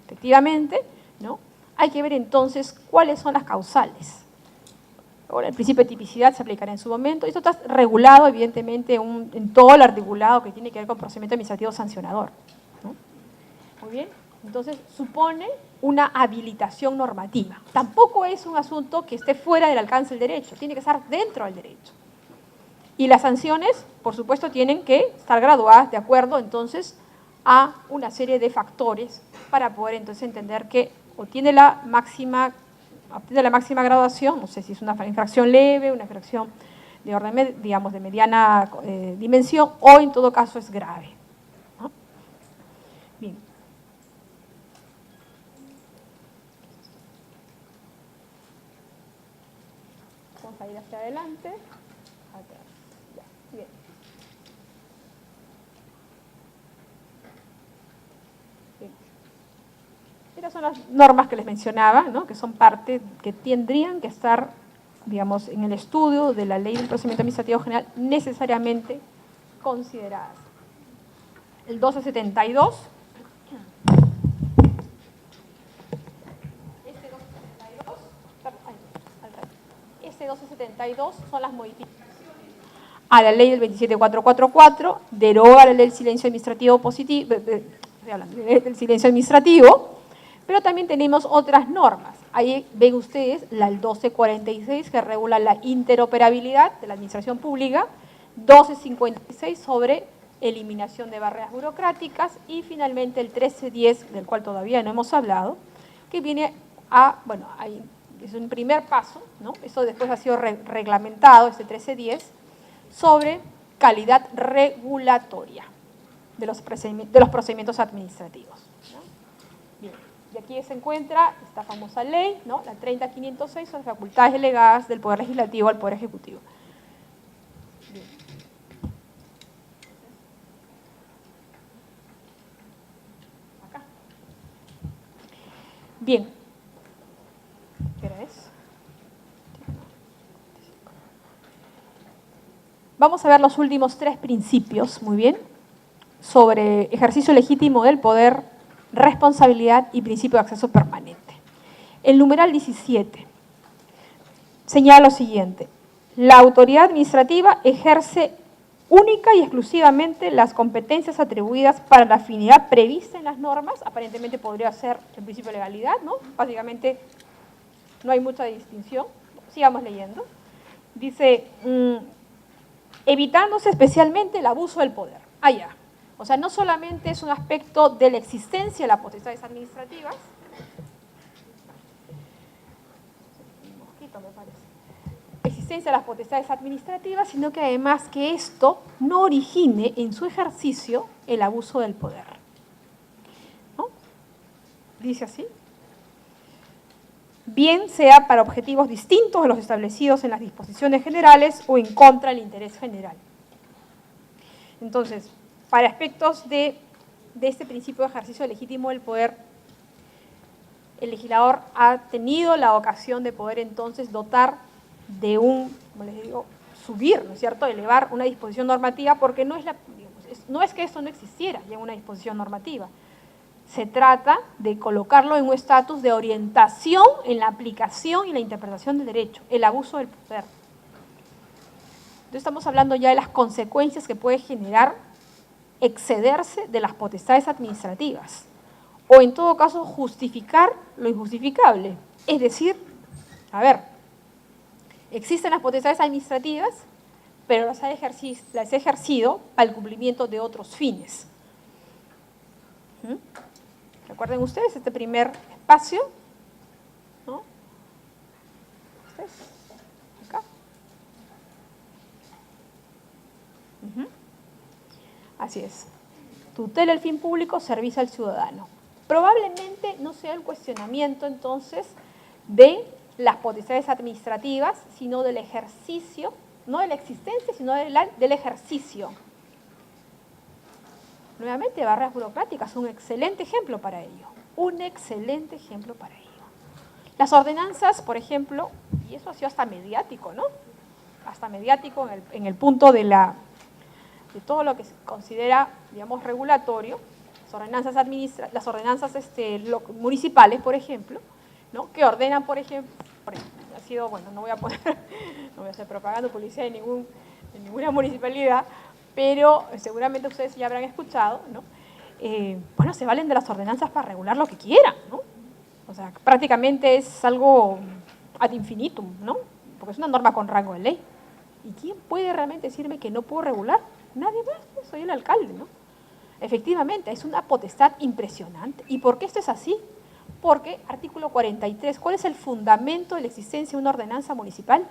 efectivamente, ¿no? Hay que ver entonces cuáles son las causales. Ahora, el principio de tipicidad se aplicará en su momento. Esto está regulado, evidentemente, en todo el articulado que tiene que ver con procedimiento administrativo sancionador, ¿no? Muy bien, entonces supone una habilitación normativa. Tampoco es un asunto que esté fuera del alcance del derecho, tiene que estar dentro del derecho. Y las sanciones, por supuesto, tienen que estar graduadas de acuerdo, entonces, a una serie de factores para poder, entonces, entender que obtiene la máxima graduación, no sé si es una infracción leve, una infracción de orden, digamos, de mediana dimensión, o en todo caso es grave, ¿no? Bien. Vamos a ir hacia adelante. Atrás. Ya, bien. Bien. Estas son las normas que les mencionaba, ¿no? Que son parte, que tendrían que estar, digamos, en el estudio de la Ley del Procedimiento Administrativo General necesariamente consideradas. El 1272. Este 1272 son las modificaciones a la ley del 27444, deroga la ley del silencio administrativo positivo, del silencio administrativo, pero también tenemos otras normas. Ahí ven ustedes la 1246 que regula la interoperabilidad de la administración pública, 1256 sobre eliminación de barreras burocráticas y finalmente el 1310, del cual todavía no hemos hablado, que viene a, bueno, ahí es un primer paso, ¿no? Eso después ha sido reglamentado, este 1310, sobre calidad regulatoria de los procedimientos administrativos, ¿no? Bien, y aquí se encuentra esta famosa ley, ¿no? La 30506 sobre facultades delegadas del Poder Legislativo al Poder Ejecutivo. Bien. Acá. Bien. ¿Qué hora es? Vamos a ver los últimos 3 principios, muy bien, sobre ejercicio legítimo del poder, responsabilidad y principio de acceso permanente. El numeral 17 señala lo siguiente: la autoridad administrativa ejerce única y exclusivamente las competencias atribuidas para la finalidad prevista en las normas. Aparentemente podría ser el principio de legalidad, ¿no? Básicamente no hay mucha distinción. Sigamos leyendo. Dice, evitándose especialmente el abuso del poder. Ya. O sea, no solamente es un aspecto de la existencia de las potestades administrativas, existencia de las potestades administrativas, sino que además que esto no origine en su ejercicio el abuso del poder, ¿no? Dice así: bien sea para objetivos distintos de los establecidos en las disposiciones generales o en contra del interés general. Entonces, para aspectos de este principio de ejercicio legítimo del poder, el legislador ha tenido la ocasión de poder entonces dotar de un, como les digo, subir, ¿no es cierto?, elevar una disposición normativa, porque no es que esto no existiera ya en una disposición normativa. Se trata de colocarlo en un estatus de orientación en la aplicación y la interpretación del derecho, el abuso del poder. Entonces estamos hablando ya de las consecuencias que puede generar excederse de las potestades administrativas, o en todo caso justificar lo injustificable. Es decir, a ver, existen las potestades administrativas, pero las he ejercido para el cumplimiento de otros fines. Recuerden ustedes este primer espacio, ¿no? Este es acá. Así es. Tutela el fin público, servicio al ciudadano. Probablemente no sea el cuestionamiento entonces de las potestades administrativas, sino del ejercicio, no de la existencia, sino del ejercicio. Nuevamente, barreras burocráticas, un excelente ejemplo para ello. Un excelente ejemplo para ello. Las ordenanzas, por ejemplo, y eso ha sido hasta mediático, ¿no? Hasta mediático en el punto de todo lo que se considera, digamos, regulatorio, las ordenanzas municipales, por ejemplo, ¿no? Que ordenan, por ejemplo, ha sido, bueno, no voy a hacer propaganda o publicidad en ninguna municipalidad, pero seguramente ustedes ya habrán escuchado, ¿no? Bueno, se valen de las ordenanzas para regular lo que quieran, ¿no? O sea, prácticamente es algo ad infinitum, ¿no? Porque es una norma con rango de ley. ¿Y quién puede realmente decirme que no puedo regular? Nadie más, soy el alcalde, ¿no? Efectivamente, es una potestad impresionante. ¿Y por qué esto es así? Porque, artículo 43, ¿cuál es el fundamento de la existencia de una ordenanza municipal?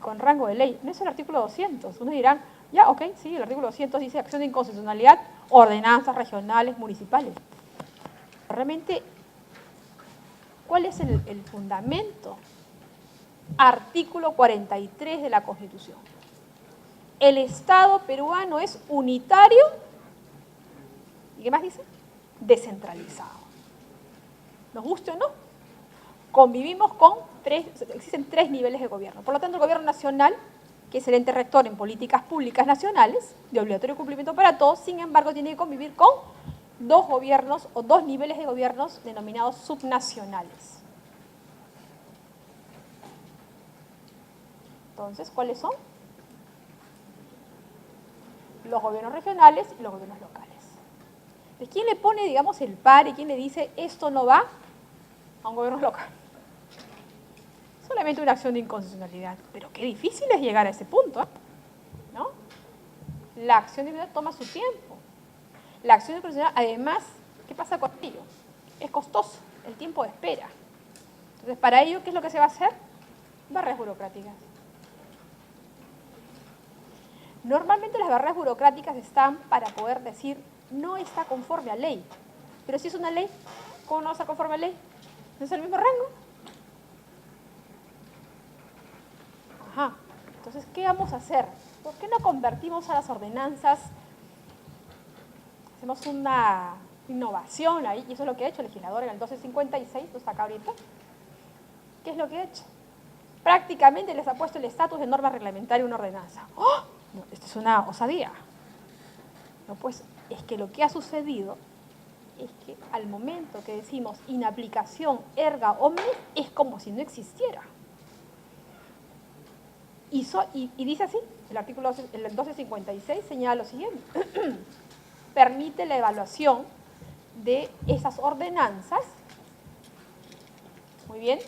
Con rango de ley. No es el artículo 200. Unos dirán, ya, ok, sí, el artículo 200 dice acción de inconstitucionalidad, ordenanzas regionales, municipales. Realmente, ¿cuál es el fundamento? Artículo 43 de la Constitución. El Estado peruano es unitario, ¿y qué más dice? Descentralizado. Nos guste o no, convivimos con existen tres niveles de gobierno. Por lo tanto, el gobierno nacional, que es el ente rector en políticas públicas nacionales, de obligatorio cumplimiento para todos, sin embargo, tiene que convivir con dos gobiernos o dos niveles de gobiernos denominados subnacionales. Entonces, ¿cuáles son? Los gobiernos regionales y los gobiernos locales. ¿De quién le pone, digamos, el par y quién le dice esto no va a un gobierno local? Solamente una acción de inconstitucionalidad. Pero qué difícil es llegar a ese punto, ¿no? La acción de inconstitucionalidad toma su tiempo. La acción de inconstitucionalidad, además, ¿qué pasa con ello? Es costoso, el tiempo de espera. Entonces, para ello, ¿qué es lo que se va a hacer? Barreras burocráticas. Normalmente las barreras burocráticas están para poder decir no está conforme a ley. Pero si es una ley, ¿cómo no está conforme a ley? ¿No es el mismo rango? Ajá. Entonces, ¿qué vamos a hacer? ¿Por qué no convertimos a las ordenanzas? Hacemos una innovación ahí, y eso es lo que ha hecho el legislador en el 1256, no está acá ahorita. ¿Qué es lo que ha hecho? Prácticamente les ha puesto el estatus de norma reglamentaria a una ordenanza. ¡Oh! No, esto es una osadía. No, pues es que lo que ha sucedido es que al momento que decimos inaplicación erga omnes, es como si no existiera. Y dice así, el artículo 1256 señala lo siguiente. Permite la evaluación de esas ordenanzas, muy bien,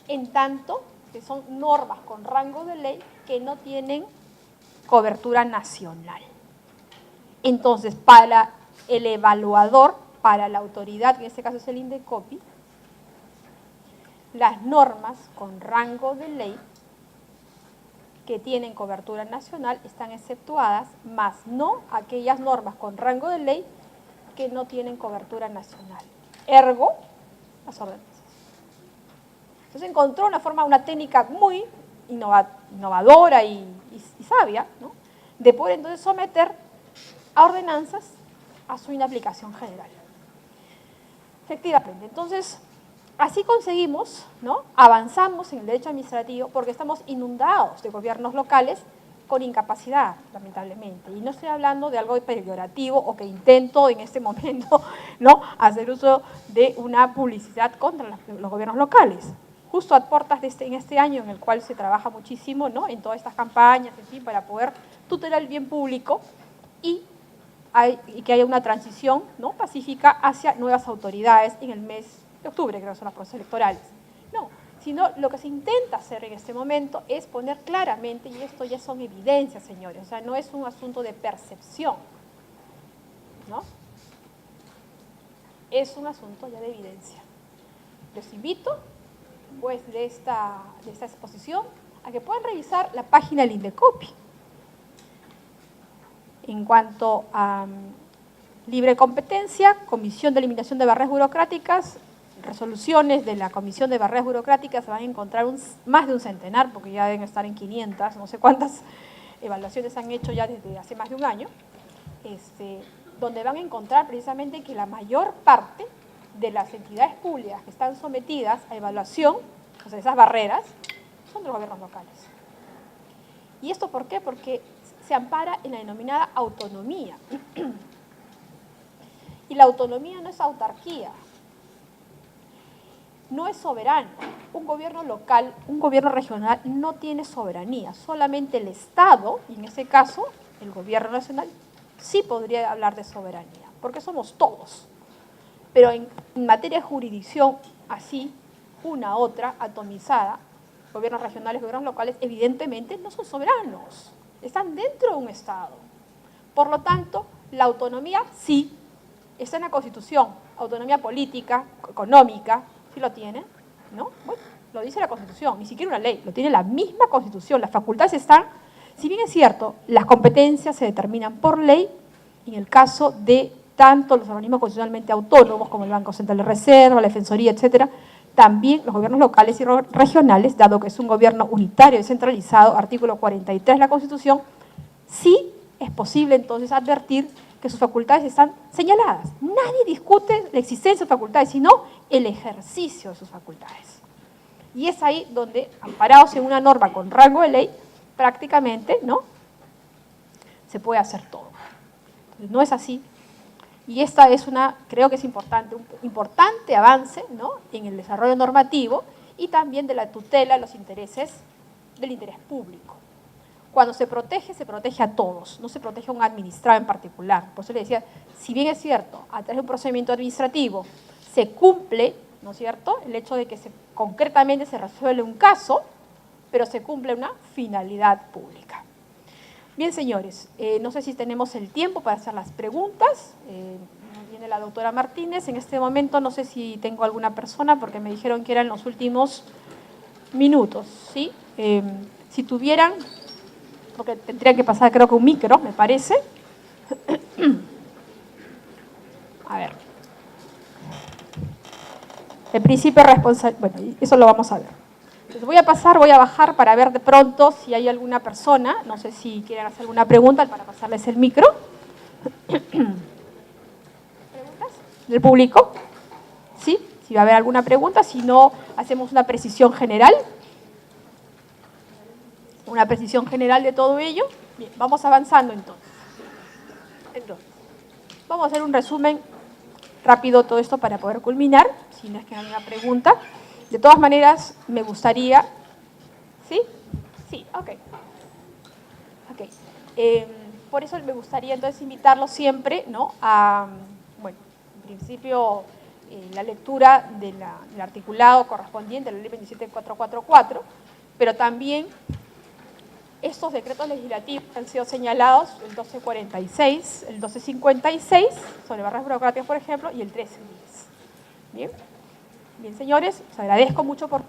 en tanto que son normas con rango de ley que no tienen cobertura nacional. Entonces, para el evaluador, para la autoridad, que en este caso es el INDECOPI, las normas con rango de ley que tienen cobertura nacional están exceptuadas, más no aquellas normas con rango de ley que no tienen cobertura nacional. Ergo, las ordenanzas. Entonces encontró una técnica muy innovadora y sabia, ¿no?, de poder entonces someter a ordenanzas a su inaplicación general. Efectivamente, entonces, así conseguimos, ¿no?, avanzamos en el derecho administrativo porque estamos inundados de gobiernos locales con incapacidad, lamentablemente. Y no estoy hablando de algo peyorativo o que intento en este momento, ¿no?, hacer uso de una publicidad contra los gobiernos locales. Justo a puertas en este año en el cual se trabaja muchísimo, ¿no?, en todas estas campañas, en fin, para poder tutelar el bien público y que haya una transición, ¿no?, pacífica hacia nuevas autoridades en el mes de octubre, que no son los procesos electorales. No, sino lo que se intenta hacer en este momento es poner claramente, y esto ya son evidencias, señores, o sea, no es un asunto de percepción, ¿no? Es un asunto ya de evidencia. Les invito, pues, de esta exposición a que puedan revisar la página del INDECOPI. En cuanto a libre competencia, Comisión de Eliminación de Barreras Burocráticas, resoluciones de la Comisión de Barreras Burocráticas se van a encontrar más de un centenar, porque ya deben estar en 500, no sé cuántas evaluaciones han hecho ya desde hace más de un año, donde van a encontrar precisamente que la mayor parte de las entidades públicas que están sometidas a evaluación, o sea, esas barreras, son de los gobiernos locales. ¿Y esto por qué? Porque se ampara en la denominada autonomía. Y la autonomía no es autarquía, no es soberano. Un gobierno local, un gobierno regional no tiene soberanía, solamente el Estado, y en ese caso el gobierno nacional, sí podría hablar de soberanía, porque somos todos. Pero en materia de jurisdicción, así, una, otra, atomizada, gobiernos regionales, gobiernos locales, evidentemente no son soberanos, están dentro de un Estado. Por lo tanto, la autonomía sí está en la Constitución, autonomía política, económica, sí lo tiene, ¿no? Bueno, lo dice la Constitución, ni siquiera una ley, lo tiene la misma Constitución, las facultades están, si bien es cierto, las competencias se determinan por ley, en el caso de tanto los organismos constitucionalmente autónomos como el Banco Central de Reserva, la Defensoría, etcétera, También los gobiernos locales y regionales, dado que es un gobierno unitario y centralizado, artículo 43 de la Constitución, sí es posible entonces advertir que sus facultades están señaladas. Nadie discute la existencia de facultades, sino el ejercicio de sus facultades. Y es ahí donde, amparados en una norma con rango de ley, prácticamente, ¿no?, se puede hacer todo. Entonces, no es así. Y esta es creo que es importante, un importante avance, ¿no?, en el desarrollo normativo y también de la tutela de los intereses, del interés público. Cuando se protege a todos, no se protege a un administrado en particular. Por eso le decía, si bien es cierto, a través de un procedimiento administrativo se cumple, ¿no es cierto?, el hecho de que concretamente se resuelve un caso, pero se cumple una finalidad pública. Bien, señores, no sé si tenemos el tiempo para hacer las preguntas. Viene la doctora Martínez. En este momento no sé si tengo alguna persona, porque me dijeron que eran los últimos minutos, ¿sí? Si tuvieran, porque tendría que pasar creo que un micro, me parece. A ver. El principio responsable, bueno, eso lo vamos a ver. Entonces voy a bajar para ver de pronto si hay alguna persona, no sé si quieren hacer alguna pregunta para pasarles el micro. ¿Preguntas del público? ¿Sí? Si va a haber alguna pregunta, si no, hacemos una precisión general. Una precisión general de todo ello. Bien, vamos avanzando entonces. Vamos a hacer un resumen rápido todo esto para poder culminar, si no es que no hay una pregunta. De todas maneras, me gustaría... ¿Sí? Sí, ok. Por eso me gustaría entonces invitarlos siempre, ¿no?, a, bueno, en principio, la lectura del articulado correspondiente a la ley 27444, pero también estos decretos legislativos han sido señalados, el 1246, el 1256, sobre barreras burocráticas, por ejemplo, y el 1310. Bien. Bien, señores, os agradezco mucho por